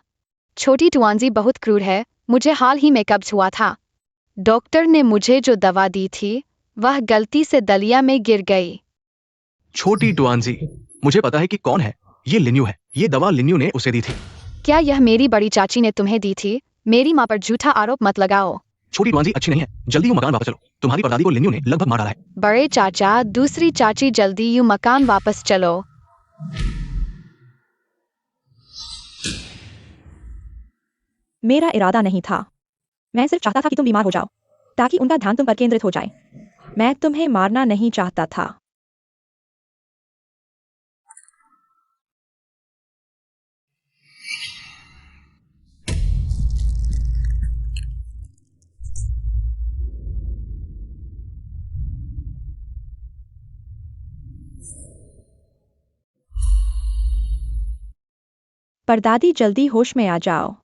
B: छोटी टुआंजी बहुत क्रूर है। मुझे हाल ही में कब्ज हुआ था। डॉक्टर ने मुझे जो दवा दी थी, वह गलती से दलिया में गिर गई।
D: छोटी टुआंजी, मुझे पता है कि कौन है। ये लिन्यू है। ये दवा लिन्यू ने उसे दी थी।
B: क्या यह मेरी बड़ी चाची ने तुम्हें दी थी? मेरी माँ पर झूठा आरोप मत लगाओ।
D: छोटी टुआंजी अच्छी नहीं है। जल्दी यू मकान वापस चलो। तुम्हारी परदादी को लिन्यू ने लगभग मार डाला है।
B: बड़े चाचा, दूसरी चाची, जल्दी यू मकान वापस चलो।
E: मेरा इरादा नहीं था। मैं सिर्फ चाहता था कि तुम बीमार हो जाओ, ताकि उनका ध्यान तुम पर केंद्रित हो जाए। मैं तुम्हें मारना नहीं चाहता था। परदादी, जल्दी होश में आ जाओ।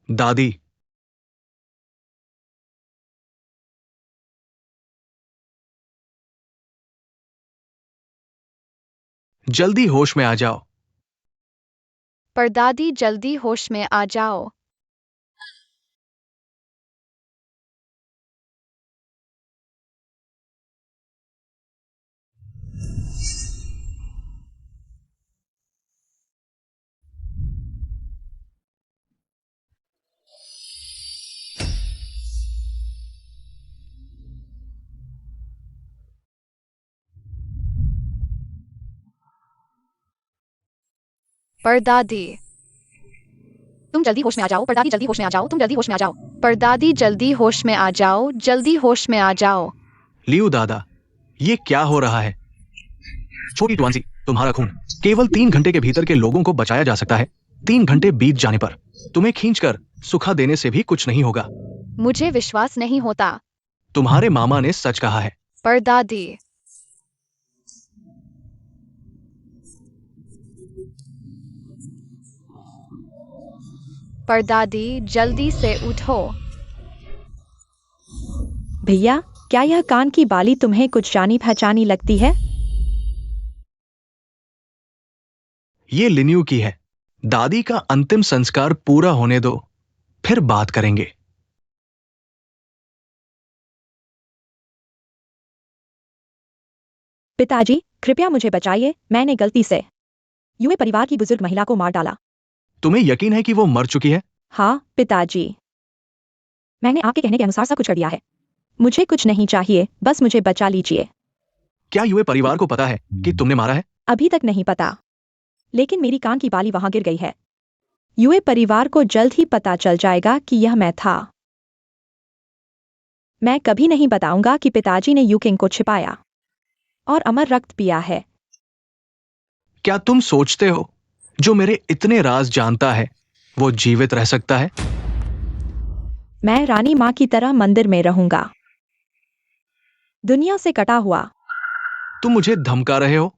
D: दादी, जल्दी होश में आ जाओ।
B: परदादी, जल्दी होश में आ जाओ। परदादी तुम जल्दी होश में आ जाओ, परदादी जल्दी होश में आ जाओ, तुम जल्दी होश में आ जाओ, परदादी जल्दी होश में आ जाओ, जल्दी होश में आ जाओ।
D: लियो दादा, ये क्या हो रहा है? छोटी ट्वांसी, तुम्हारा खून केवल 3 घंटे के भीतर के लोगों को बचाया जा सकता है। 3 घंटे बीत जाने पर तुम्हें खींचकर सुखा देने से भी कुछ नहीं होगा।
B: मुझे विश्वास नहीं होता।
D: तुम्हारे मामा ने सच कहा है।
B: परदादी परदादी जल्दी से उठो।
E: भैया, क्या यह कान की बाली तुम्हें कुछ जानी पहचानी लगती है?
D: ये लिन्यू की है। दादी का अंतिम संस्कार पूरा होने दो, फिर बात करेंगे।
E: पिताजी, कृपया मुझे बचाइए, मैंने गलती से यूए परिवार की बुजुर्ग महिला को मार डाला।
D: तुम्हें यकीन है कि वो मर चुकी है?
E: हाँ पिताजी, मैंने आपके कहने के अनुसार सब कुछ कर दिया है। मुझे कुछ नहीं चाहिए, बस मुझे बचा लीजिए।
D: क्या यूए परिवार को पता है कि तुमने मारा है?
E: अभी तक नहीं पता, लेकिन मेरी कान की बाली वहां गिर गई है। यूए परिवार को जल्द ही पता चल जाएगा कि यह मैं था। मैं कभी नहीं बताऊंगा कि पिताजी ने यूकिंग को छिपाया और अमर रक्त पिया है।
D: क्या तुम सोचते हो जो मेरे इतने राज जानता है वो जीवित रह सकता है?
E: मैं रानी माँ की तरह मंदिर में रहूंगा, दुनिया से कटा हुआ।
D: तुम मुझे धमका रहे हो?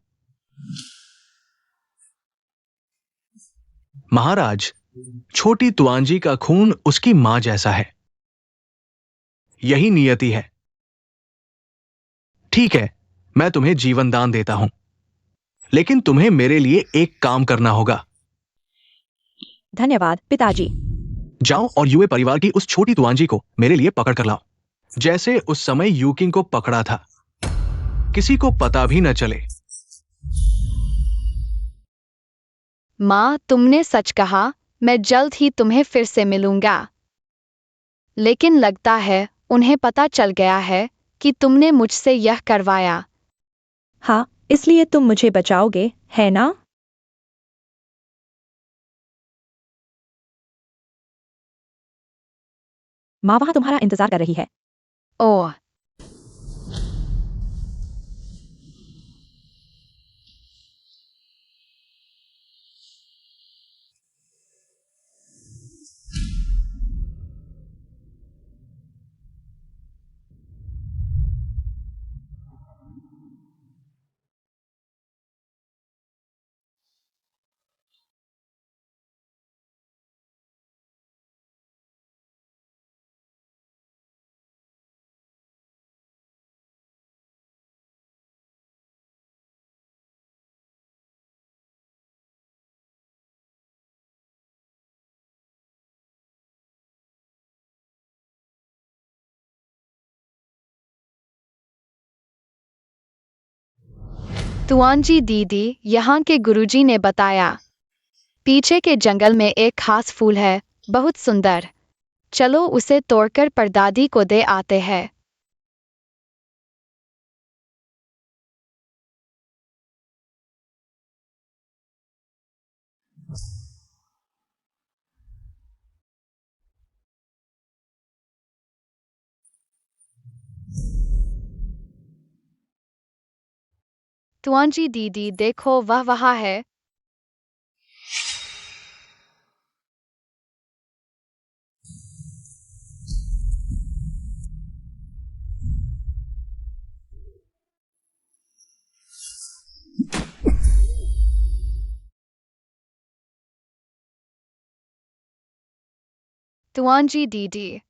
D: महाराज, छोटी तुआंजी का खून उसकी मां जैसा है। यही नियति है। ठीक है, मैं तुम्हें जीवन दान देता हूं, लेकिन तुम्हें मेरे लिए एक काम करना होगा।
E: धन्यवाद पिताजी।
D: जाओ और यूए परिवार की उस छोटी तुआंजी को मेरे लिए पकड़ कर लाओ, जैसे उस समय यूकिंग को पकड़ा था। किसी को पता भी न चले।
B: माँ, तुमने सच कहा, मैं जल्द ही तुम्हें फिर से मिलूंगा। लेकिन लगता है उन्हें पता चल गया है कि तुमने मुझसे यह करवाया।
E: हाँ, इसलिए तुम मुझे बचाओगे, है ना? माँ वहां तुम्हारा इंतजार कर रही है।
B: ओह, तुआंजी दीदी, यहाँ के गुरुजी ने बताया पीछे के जंगल में एक खास फूल है, बहुत सुंदर। चलो उसे तोड़कर परदादी को दे आते हैं। तुआंजी दीदी, देखो वह वहाँ है। तुआंजी दीदी,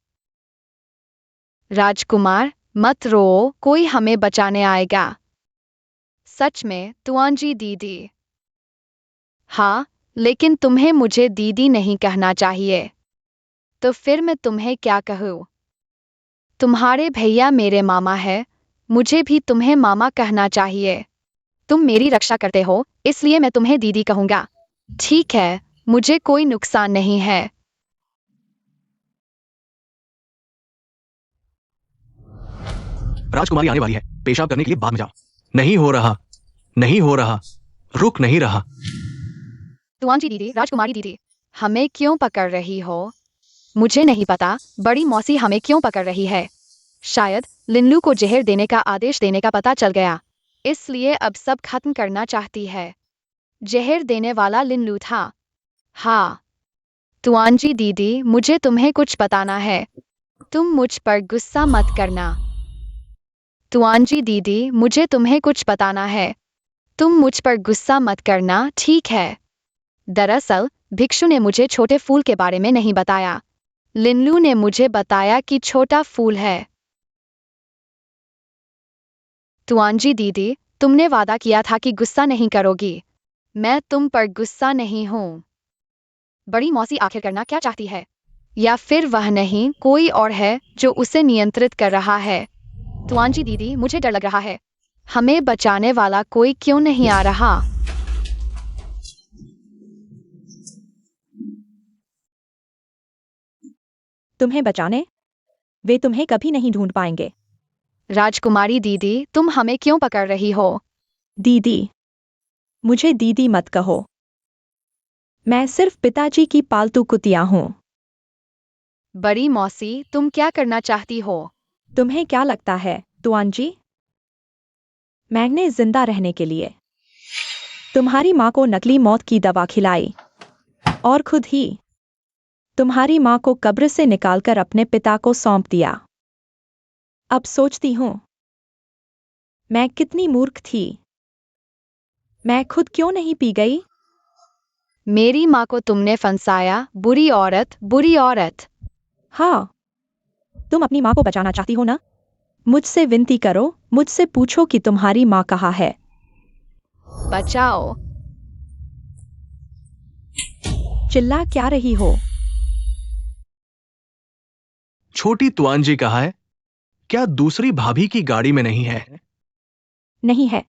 B: राजकुमार मत रो, कोई हमें बचाने आएगा। सच में तुआंजी दीदी? हाँ, लेकिन तुम्हें मुझे दीदी नहीं कहना चाहिए। तो फिर मैं तुम्हें क्या कहूँ? तुम्हारे भैया मेरे मामा है, मुझे भी तुम्हें मामा कहना चाहिए। तुम मेरी रक्षा करते हो, इसलिए मैं तुम्हें दीदी कहूंगा। ठीक है, मुझे कोई नुकसान नहीं है।
D: राजकुमारी आने वाली है, पेशाब करने के लिए बाद में जाओ। नहीं हो रहा, नहीं हो रहा, रुक नहीं रहा।
B: तुआंजी दीदी, राजकुमारी दीदी, हमें क्यों पकड़ रही हो? मुझे नहीं पता, बड़ी मौसी हमें क्यों पकड़ रही है? शायद लिनलू को जहर देने का आदेश देने का पता चल गया, इसलिए अब सब खत्म करना चाहती है। जहर देने वाला लिनलू था। हाँ, तुआंजी दीदी, मुझे तुम्हें कुछ बताना है। तुम मुझ पर गुस्सा मत करना। तुआंजी दीदी, मुझे तुम्हें कुछ बताना है। तुम मुझ पर गुस्सा मत करना, ठीक है? दरअसल भिक्षु ने मुझे छोटे फूल के बारे में नहीं बताया। लिनलू ने मुझे बताया कि छोटा फूल है। तुआंजी दीदी, तुमने वादा किया था कि गुस्सा नहीं करोगी। मैं तुम पर गुस्सा नहीं हूँ। बड़ी मौसी आखिर करना क्या चाहती है? या फिर वह नहीं, कोई और है जो उसे नियंत्रित कर रहा है? तुआंजी दीदी, मुझे डर लग रहा है। हमें बचाने वाला कोई क्यों नहीं आ रहा?
E: तुम्हें बचाने? वे तुम्हें कभी नहीं ढूंढ पाएंगे।
B: राजकुमारी दीदी, तुम हमें क्यों पकड़ रही हो?
E: दीदी, मुझे दीदी मत कहो। मैं सिर्फ पिताजी की पालतू कुतिया हूँ।
B: बड़ी मौसी, तुम क्या करना चाहती हो?
E: तुम्हें क्या लगता है, तुआंजी? मैंने जिंदा रहने के लिए तुम्हारी माँ को नकली मौत की दवा खिलाई और खुद ही तुम्हारी माँ को कब्र से निकालकर अपने पिता को सौंप दिया। अब सोचती हूँ मैं कितनी मूर्ख थी। मैं खुद क्यों नहीं पी गई?
B: मेरी माँ को तुमने फंसाया, बुरी औरत, बुरी औरत।
E: हाँ, तुम अपनी माँ को बचाना चाहती हो ना? मुझसे विनती करो, मुझसे पूछो कि तुम्हारी माँ कहाँ है।
B: बचाओ।
E: चिल्ला क्या रही हो?
D: छोटी तुआंजी कहाँ है? क्या दूसरी भाभी की गाड़ी में नहीं है?
E: नहीं है।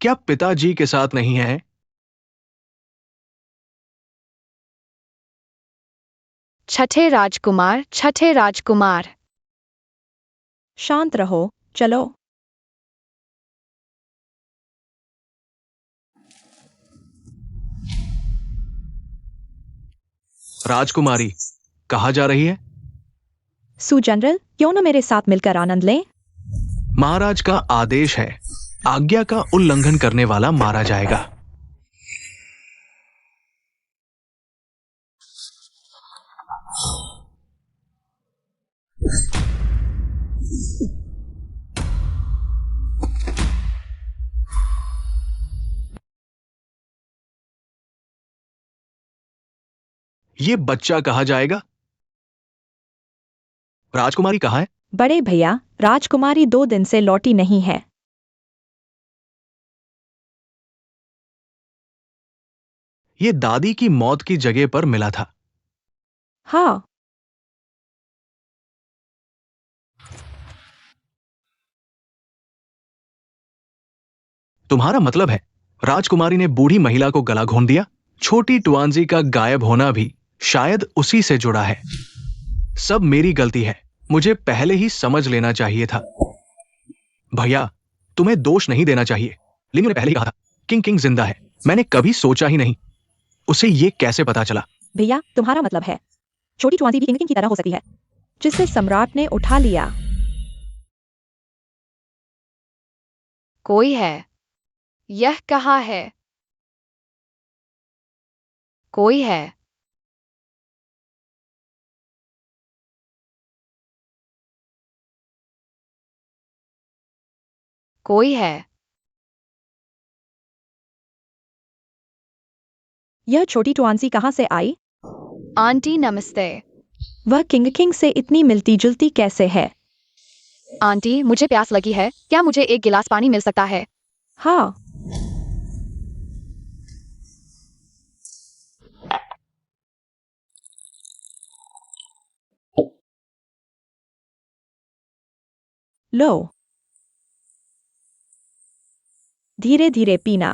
D: क्या पिताजी के साथ नहीं है?
B: छठे राजकुमार, छठे राजकुमार।
E: शांत रहो, चलो।
D: राजकुमारी कहाँ जा रही है?
E: सू जनरल, क्यों न मेरे साथ मिलकर आनंद लें?
D: महाराज का आदेश है, आज्ञा का उल्लंघन करने वाला मारा जाएगा। ये बच्चा कहाँ जाएगा? राजकुमारी कहाँ है?
E: बड़े भैया, राजकुमारी 2 दिन से लौटी नहीं है।
D: ये दादी की मौत की जगह पर मिला था।
E: हाँ,
D: तुम्हारा मतलब है राजकुमारी ने बूढ़ी महिला को गला घोंट दिया? छोटी टुआंजी का गायब होना भी शायद उसी से जुड़ा है। सब मेरी गलती है, मुझे पहले ही समझ लेना चाहिए था। भैया, तुम्हें दोष नहीं देना चाहिए। लिंग ने पहले ही कहा था किंग किंग जिंदा है। मैंने कभी सोचा ही नहीं। उसे ये कैसे पता चला?
E: भैया, तुम्हारा मतलब है छोटी टुआंजी भी किंग की तरह हो सकती है, जिसे सम्राट ने उठा लिया।
B: कोई है? यह कहाँ है? कोई है? कोई है?
E: यह छोटी टुआंजी कहाँ से आई?
B: आंटी नमस्ते।
E: वह किंग किंग से इतनी मिलती जुलती कैसे है?
B: आंटी, मुझे प्यास लगी है, क्या मुझे एक गिलास पानी मिल सकता है?
E: हाँ, लो। धीरे धीरे पीना।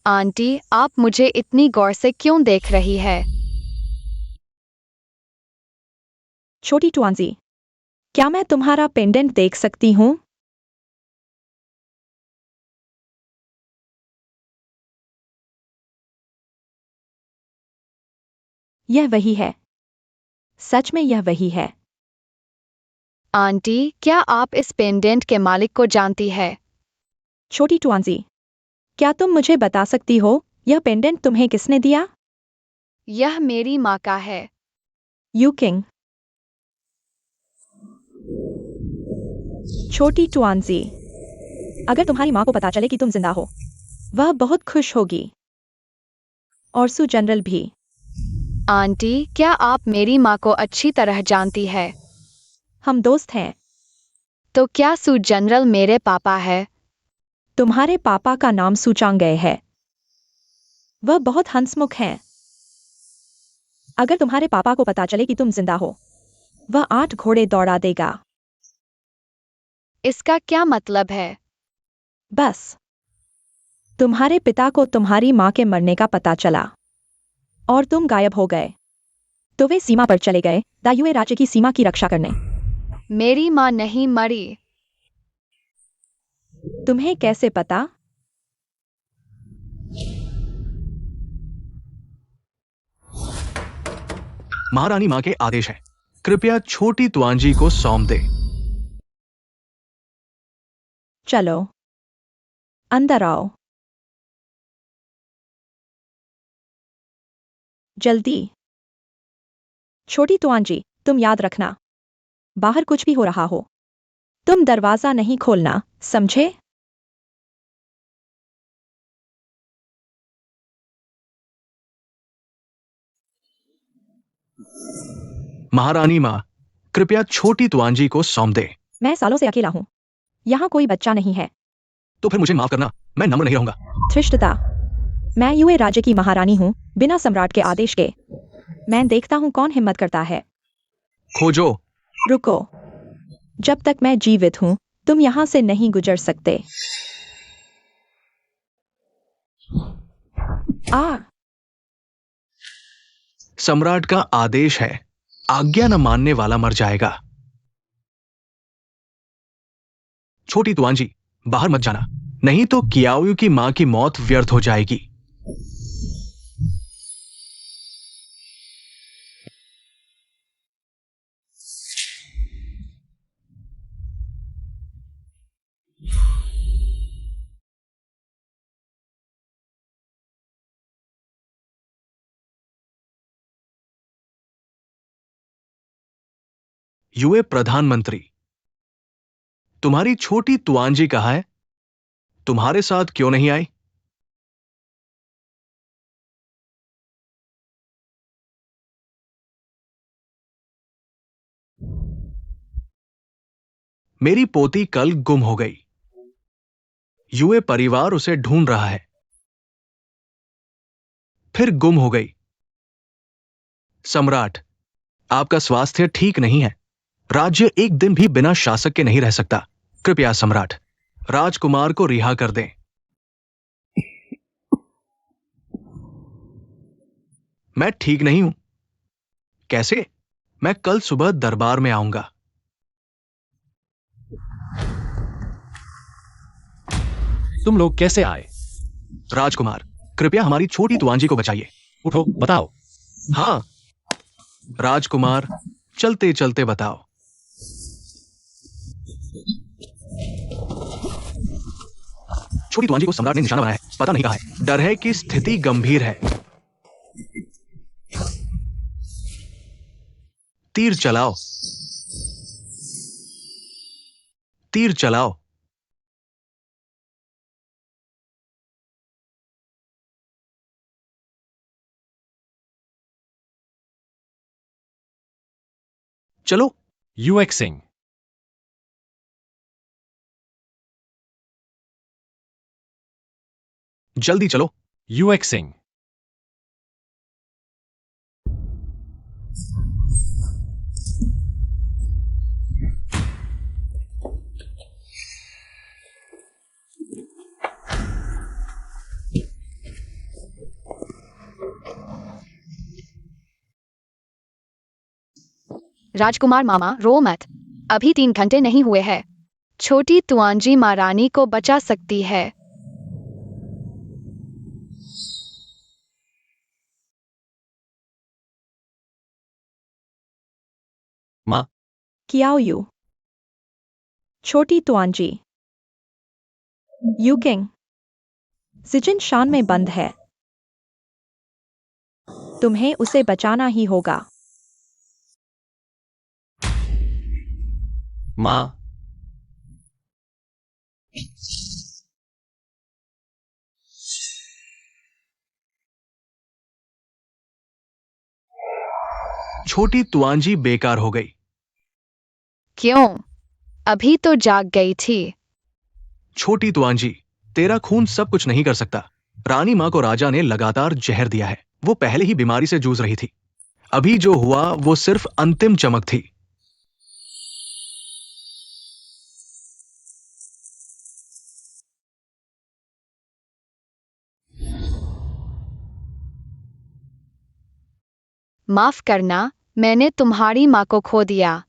B: आंटी, आप मुझे इतनी गौर से क्यों देख रही है?
E: छोटी टुआंजी, क्या मैं तुम्हारा पेंडेंट देख सकती हूँ? यह वही है। सच में यह वही है।
B: आंटी, क्या आप इस पेंडेंट के मालिक को जानती है?
E: छोटी टुआंजी, क्या तुम मुझे बता सकती हो यह पेंडेंट तुम्हें किसने दिया?
B: यह मेरी माँ का है।
E: You king. छोटी टुआंजी, अगर तुम्हारी माँ को पता चले कि तुम जिंदा हो, वह बहुत खुश होगी। और सू जनरल भी।
B: आंटी, क्या आप मेरी माँ को अच्छी तरह जानती है?
E: हम दोस्त हैं।
B: तो क्या सू जनरल मेरे पापा है?
E: तुम्हारे पापा का नाम सूचांगय है। वह बहुत हंसमुख हैं। अगर तुम्हारे पापा को पता चले कि तुम जिंदा हो, वह 8 घोड़े दौड़ा देगा।
B: इसका क्या मतलब है?
E: बस, तुम्हारे पिता को तुम्हारी माँ के मरने का पता चला और तुम गायब हो गए, तो वे सीमा पर चले गए, दायुए राज्य की सीमा की रक्षा करने।
B: मेरी माँ नहीं मरी।
E: तुम्हें कैसे पता?
D: महारानी मां के आदेश है, कृपया छोटी तुआंजी को सौंप दे।
E: चलो, अंदर आओ। जल्दी। छोटी तुआंजी, तुम याद रखना, बाहर कुछ भी हो रहा हो, तुम दरवाजा नहीं खोलना, समझे?
D: महारानी मां, कृपया छोटी तुआंजी को सौंप दे।
E: मैं सालों से अकेला हूं। यहां कोई बच्चा नहीं है।
D: तो फिर मुझे माफ करना, मैं नम्र नहीं रहूंगा।
E: धृष्टता। मैं यूए राज्य की महारानी हूं, बिना सम्राट के आदेश के। मैं देखता हूं कौन हिम्मत करता है।
D: खोजो।
E: रुको। जब तक मैं जीवित हूं, तुम यहां से नहीं गुजर सकते। आ
D: सम्राट का आदेश है, आज्ञा न मानने वाला मर जाएगा। छोटी तुआंजी, बाहर मत जाना, नहीं तो कियाओयू की मां की मौत व्यर्थ हो जाएगी। यूए प्रधानमंत्री, तुम्हारी छोटी तुआंजी कहाँ है? तुम्हारे साथ क्यों नहीं आई? मेरी पोती कल गुम हो गई। यूए परिवार उसे ढूंढ रहा है। फिर गुम हो गई। सम्राट, आपका स्वास्थ्य ठीक नहीं है। राज्य एक दिन भी बिना शासक के नहीं रह सकता। कृपया सम्राट, राजकुमार को रिहा कर दें। मैं ठीक नहीं हूं। कैसे? मैं कल सुबह दरबार में आऊंगा।
A: तुम लोग कैसे आए?
D: राजकुमार, कृपया हमारी छोटी तुआंजी को बचाइए।
A: उठो, बताओ।
D: हाँ राजकुमार, चलते चलते बताओ। छोटी तुआंजी को सम्राट ने निशाना बनाया है, पता नहीं कहा है। डर है कि स्थिति गंभीर है। तीर चलाओ। तीर चलाओ। चलो।
A: यूएक सिंह।
D: जल्दी चलो।
A: यूएक सिंह।
B: राजकुमार मामा, रो मत। अभी 3 घंटे नहीं हुए हैं। छोटी तुआंजी महारानी को बचा सकती है।
E: कियाओ यू। छोटी तुआंजी। यूकिंग। जिजिन शान में बंद है। तुम्हें उसे बचाना ही होगा।
A: माँ,
D: छोटी तुआंजी बेकार हो गई।
B: क्यों? अभी तो जाग गई थी।
D: छोटी तुआंजी, तेरा खून सब कुछ नहीं कर सकता। रानी माँ को राजा ने लगातार जहर दिया है। वो पहले ही बीमारी से जूझ रही थी। अभी जो हुआ वो सिर्फ अंतिम चमक थी।
B: माफ करना, मैंने तुम्हारी माँ को खो दिया।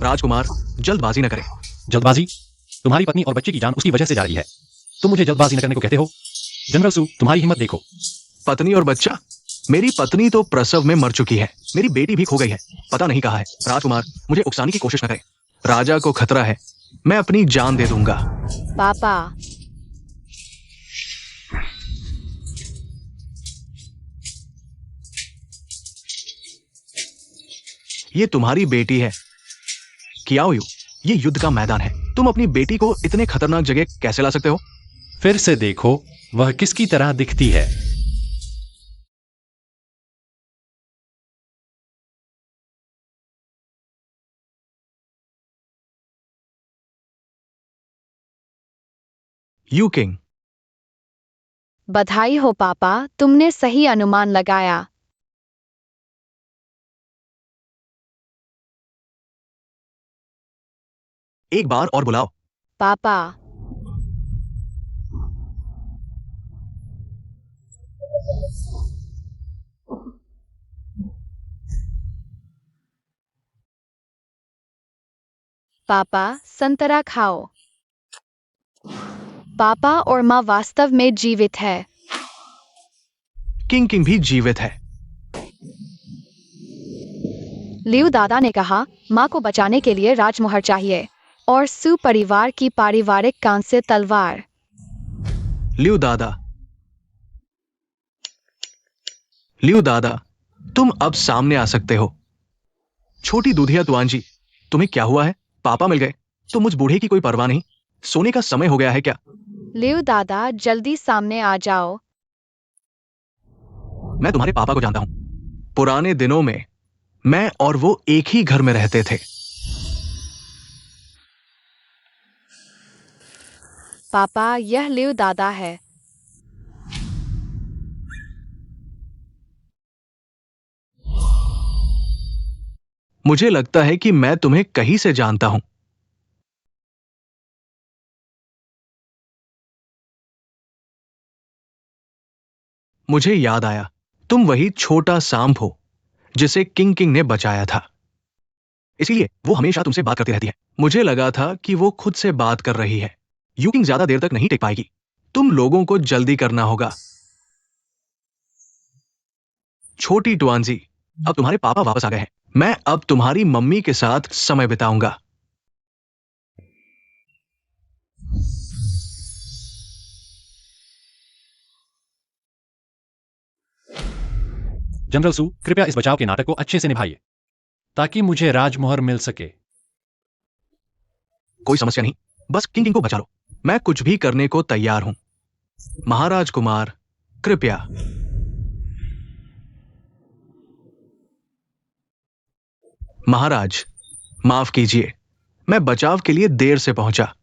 D: राजकुमार, जल्दबाजी न करें।
A: जल्दबाजी? तुम्हारी पत्नी और बच्चे की जान उसकी वजह से जा रही है। तुम मुझे जल्दबाजी न करने को कहते हो? जनरल सू, तुम्हारी हिम्मत देखो।
D: पत्नी और बच्चा? मेरी पत्नी तो प्रसव में मर चुकी है। मेरी बेटी भी खो गई है। पता नहीं कहाँ है। राजकुमार, मुझे उकसाने की कोशिश न करें। राजा को खतरा है। मैं अपनी जान दे दूंगा।
B: पापा,
D: ये तुम्हारी बेटी है। कियाओ यू, ये युद्ध का मैदान है। तुम अपनी बेटी को इतने खतरनाक जगह कैसे ला सकते हो?
A: फिर से देखो, वह किसकी तरह दिखती है।
D: You king.
B: बधाई हो पापा, तुमने सही अनुमान लगाया।
D: एक बार और बुलाओ।
B: पापा, पापा, संतरा खाओ। पापा और माँ वास्तव में जीवित है।
D: किंग किंग भी जीवित है।
B: लियू दादा ने कहा, माँ को बचाने के लिए राजमोहर चाहिए और सू परिवार की पारिवारिक कांस्य तलवार।
D: लियू दादा, लियू दादा, तुम अब सामने आ सकते हो। छोटी दूधिया तुआंजी, तुम्हें क्या हुआ है? पापा मिल गए तो मुझ बूढ़े की कोई परवाह नहीं। सोने का समय हो गया है क्या?
B: लियू दादा, जल्दी सामने आ जाओ।
D: मैं तुम्हारे पापा को जानता हूं। पुराने दिनों में मैं और वो एक ही घर में रहते थे।
B: पापा, यह लियू दादा है।
D: मुझे लगता है कि मैं तुम्हें कहीं से जानता हूं। मुझे याद आया, तुम वही छोटा सांप हो जिसे किंग किंग ने बचाया था। इसीलिए वो हमेशा तुमसे बात करती रहती है। मुझे लगा था कि वो खुद से बात कर रही है। यू किंग ज्यादा देर तक नहीं टिक पाएगी। तुम लोगों को जल्दी करना होगा। छोटी टुआंजी, अब तुम्हारे पापा वापस आ गए हैं। मैं अब तुम्हारी मम्मी के साथ समय बिताऊंगा।
A: जनरल सू, कृपया इस बचाव के नाटक को अच्छे से निभाइए ताकि मुझे राजमोहर मिल सके।
D: कोई समस्या नहीं, बस किंग किंग को बचा लो। मैं कुछ भी करने को तैयार हूं। महाराज कुमार, कृपया। महाराज, माफ कीजिए, मैं बचाव के लिए देर से पहुंचा।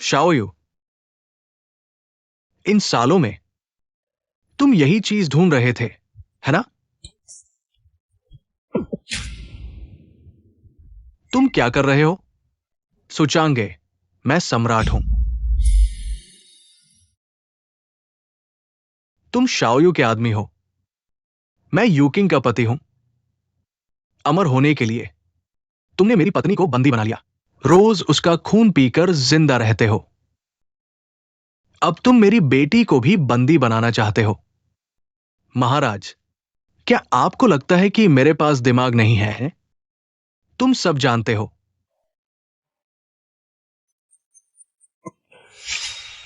D: शाओयू, इन सालों में तुम यही चीज ढूंढ रहे थे, है ना? तुम क्या कर रहे हो? सुचांगे, मैं सम्राट हूं। तुम शाओयू के आदमी हो। मैं यूकिंग का पति हूं। अमर होने के लिए तुमने मेरी पत्नी को बंदी बना लिया। रोज उसका खून पीकर जिंदा रहते हो। अब तुम मेरी बेटी को भी बंदी बनाना चाहते हो। महाराज, क्या आपको लगता है कि मेरे पास दिमाग नहीं है? तुम सब जानते हो।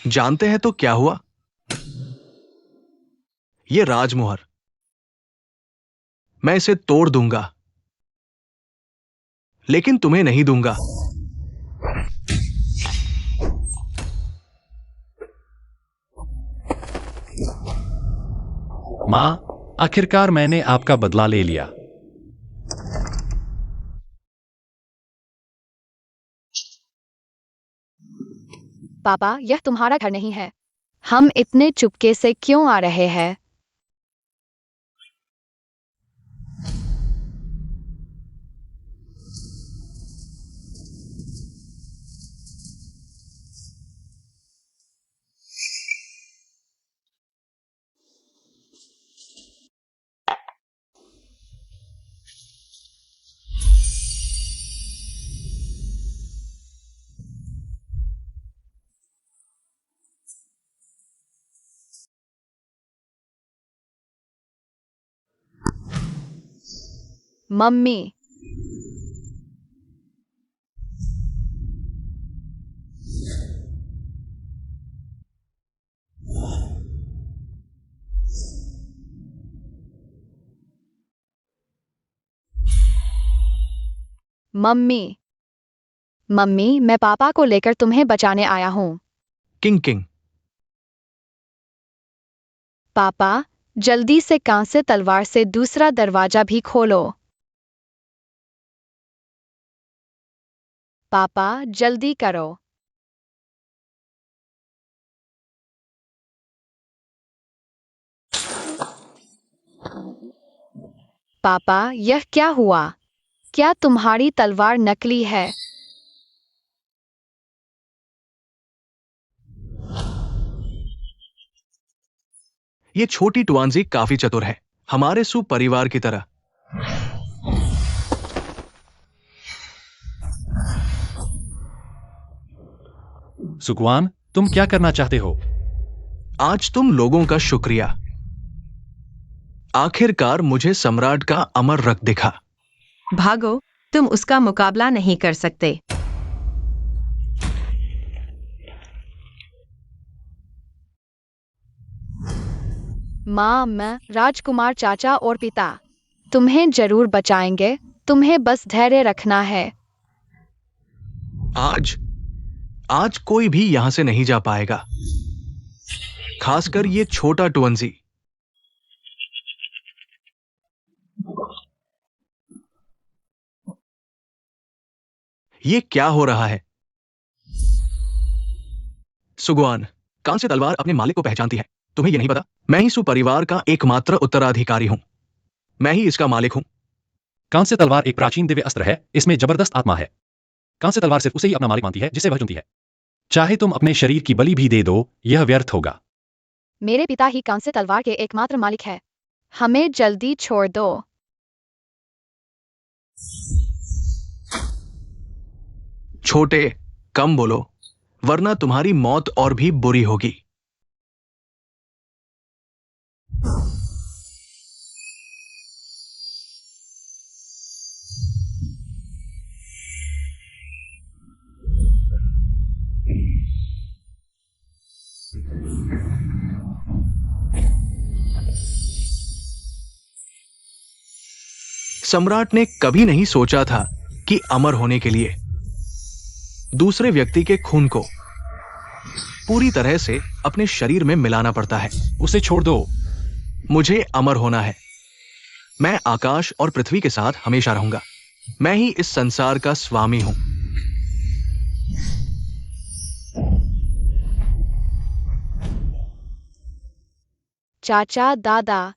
D: जानते हैं तो क्या हुआ? यह राजमुहर, मैं इसे तोड़ दूंगा, लेकिन तुम्हें नहीं दूंगा।
A: मां, आखिरकार मैंने आपका बदला ले लिया।
B: पापा, यह तुम्हारा घर नहीं है। हम इतने चुपके से क्यों आ रहे हैं? मम्मी, मम्मी, मम्मी, मैं पापा को लेकर तुम्हें बचाने आया हूं।
D: किंग किंग,
B: पापा, जल्दी से कांसे तलवार से दूसरा दरवाजा भी खोलो। पापा, जल्दी करो। पापा, यह क्या हुआ? क्या तुम्हारी तलवार नकली है?
D: ये छोटी टुआंजी काफी चतुर है, हमारे सु परिवार की तरह।
A: सुकवान, तुम क्या करना चाहते हो?
D: आज तुम लोगों का शुक्रिया। आखिरकार मुझे सम्राट का अमर रक्त दिखा।
C: भागो, तुम उसका मुकाबला नहीं कर सकते।
B: माँ, मैं, राजकुमार चाचा और पिता तुम्हें जरूर बचाएंगे। तुम्हें बस धैर्य रखना है।
D: आज कोई भी यहां से नहीं जा पाएगा, खासकर ये छोटा टुअंजी। ये क्या हो रहा है? सुगवान, कांस्य तलवार अपने मालिक को पहचानती है। तुम्हें यह नहीं पता? मैं ही सुपरिवार का एकमात्र उत्तराधिकारी हूं। मैं ही इसका मालिक हूं।
A: कांस्य तलवार एक प्राचीन दिव्य अस्त्र है। इसमें जबरदस्त आत्मा है। कांस्य तलवार सिर्फ उसे ही अपना मालिक मानती है जिसे वह चुनती है। चाहे तुम अपने शरीर की बलि भी दे दो, यह व्यर्थ होगा।
B: मेरे पिता ही कांस्य तलवार के एकमात्र मालिक है। हमें जल्दी छोड़ दो।
D: छोटे, कम बोलो, वरना तुम्हारी मौत और भी बुरी होगी। सम्राट ने कभी नहीं सोचा था कि अमर होने के लिए दूसरे व्यक्ति के खून को पूरी तरह से अपने शरीर में मिलाना पड़ता है।
A: उसे छोड़ दो।
D: मुझे अमर होना है। मैं आकाश और पृथ्वी के साथ हमेशा रहूंगा। मैं ही इस संसार का स्वामी हूं।
B: चाचा, दादा।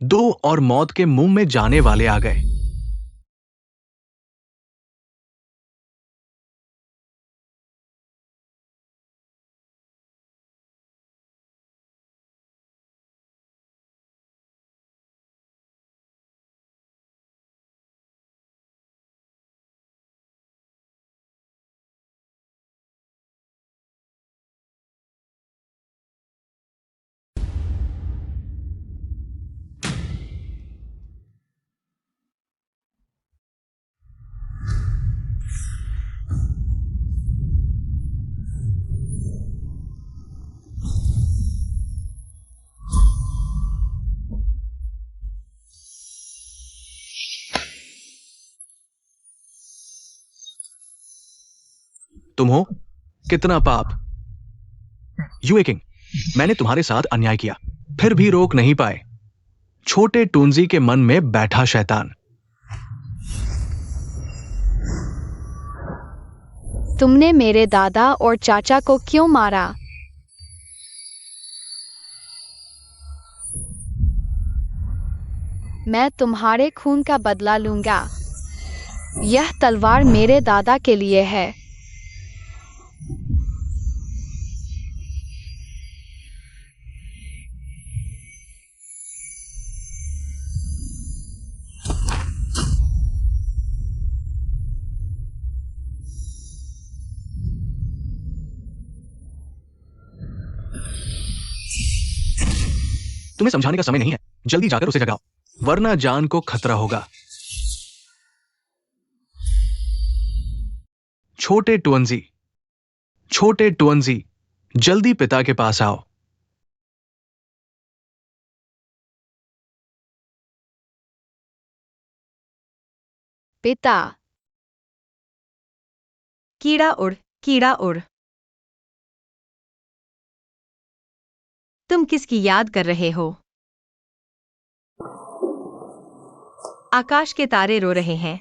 D: 2 और मौत के मुंह में जाने वाले आ गए। तुम हो कितना पाप। यू ए किंग, मैंने तुम्हारे साथ अन्याय किया, फिर भी रोक नहीं पाए। छोटे टूंजी के मन में बैठा शैतान।
B: तुमने मेरे दादा और चाचा को क्यों मारा? मैं तुम्हारे खून का बदला लूंगा। यह तलवार मेरे दादा के लिए है।
D: तुम्हें समझाने का समय नहीं है, जल्दी जाकर उसे जगाओ, वरना जान को खतरा होगा। छोटे टुअंजी, जल्दी पिता के पास आओ।
B: पिता।
C: कीड़ा उड़। तुम किसकी याद कर रहे हो? आकाश के तारे रो रहे हैं।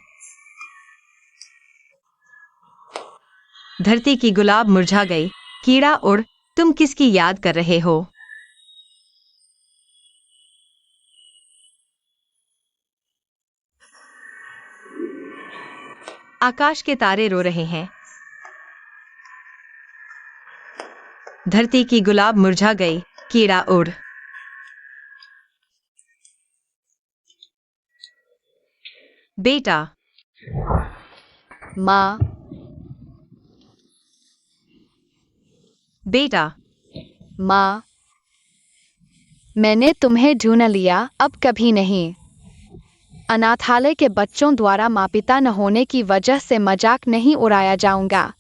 C: धरती की गुलाब मुरझा गई। कीड़ा उड़, तुम किसकी याद कर रहे हो? आकाश के तारे रो रहे हैं। धरती की गुलाब मुरझा गई। कीड़ा उड़। बेटा।
B: माँ।
C: बेटा।
B: माँ, मैंने तुम्हें ढूंढ लिया, अब कभी नहीं। अनाथालय के बच्चों द्वारा माँ पिता न होने की वजह से मजाक नहीं उड़ाया जाऊंगा।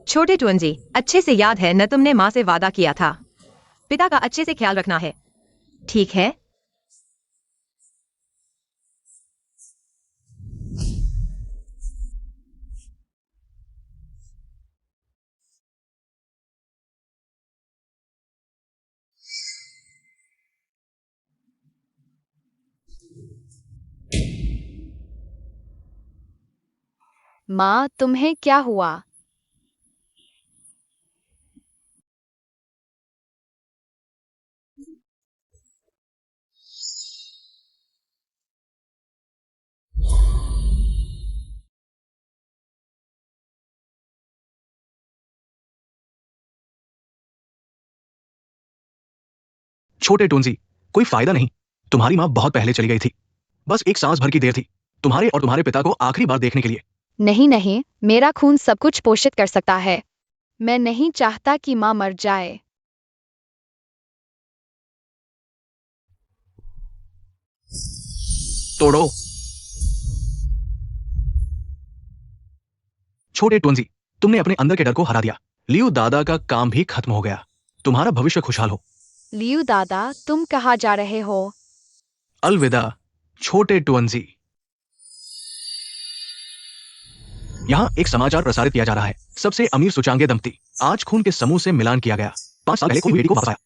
C: छोटे टुअंजी, अच्छे से याद है न, तुमने माँ से वादा किया था पिता का अच्छे से ख्याल रखना है, ठीक है?
B: माँ, तुम्हें क्या हुआ?
D: छोटे टूंजी, कोई फायदा नहीं, तुम्हारी मां बहुत पहले चली गई थी। बस एक सांस भर की देर थी, तुम्हारे और तुम्हारे पिता को आखिरी बार देखने के लिए।
B: नहीं नहीं, मेरा खून सब कुछ पोषित कर सकता है। मैं नहीं चाहता कि माँ मर जाए।
D: तोड़ो। छोटे टूंजी, तुमने अपने अंदर के डर को हरा दिया। लियू दादा का काम भी खत्म हो गया। तुम्हारा भविष्य खुशहाल हो।
B: लियू दादा, तुम कहाँ जा रहे हो?
D: अलविदा छोटे टुअंजी। यहाँ एक समाचार प्रसारित किया जा रहा है। सबसे अमीर सुचांगे दंपति, आज खून के समूह से मिलान किया गया। 5 साल पहले कोई बेटी को वापस आया।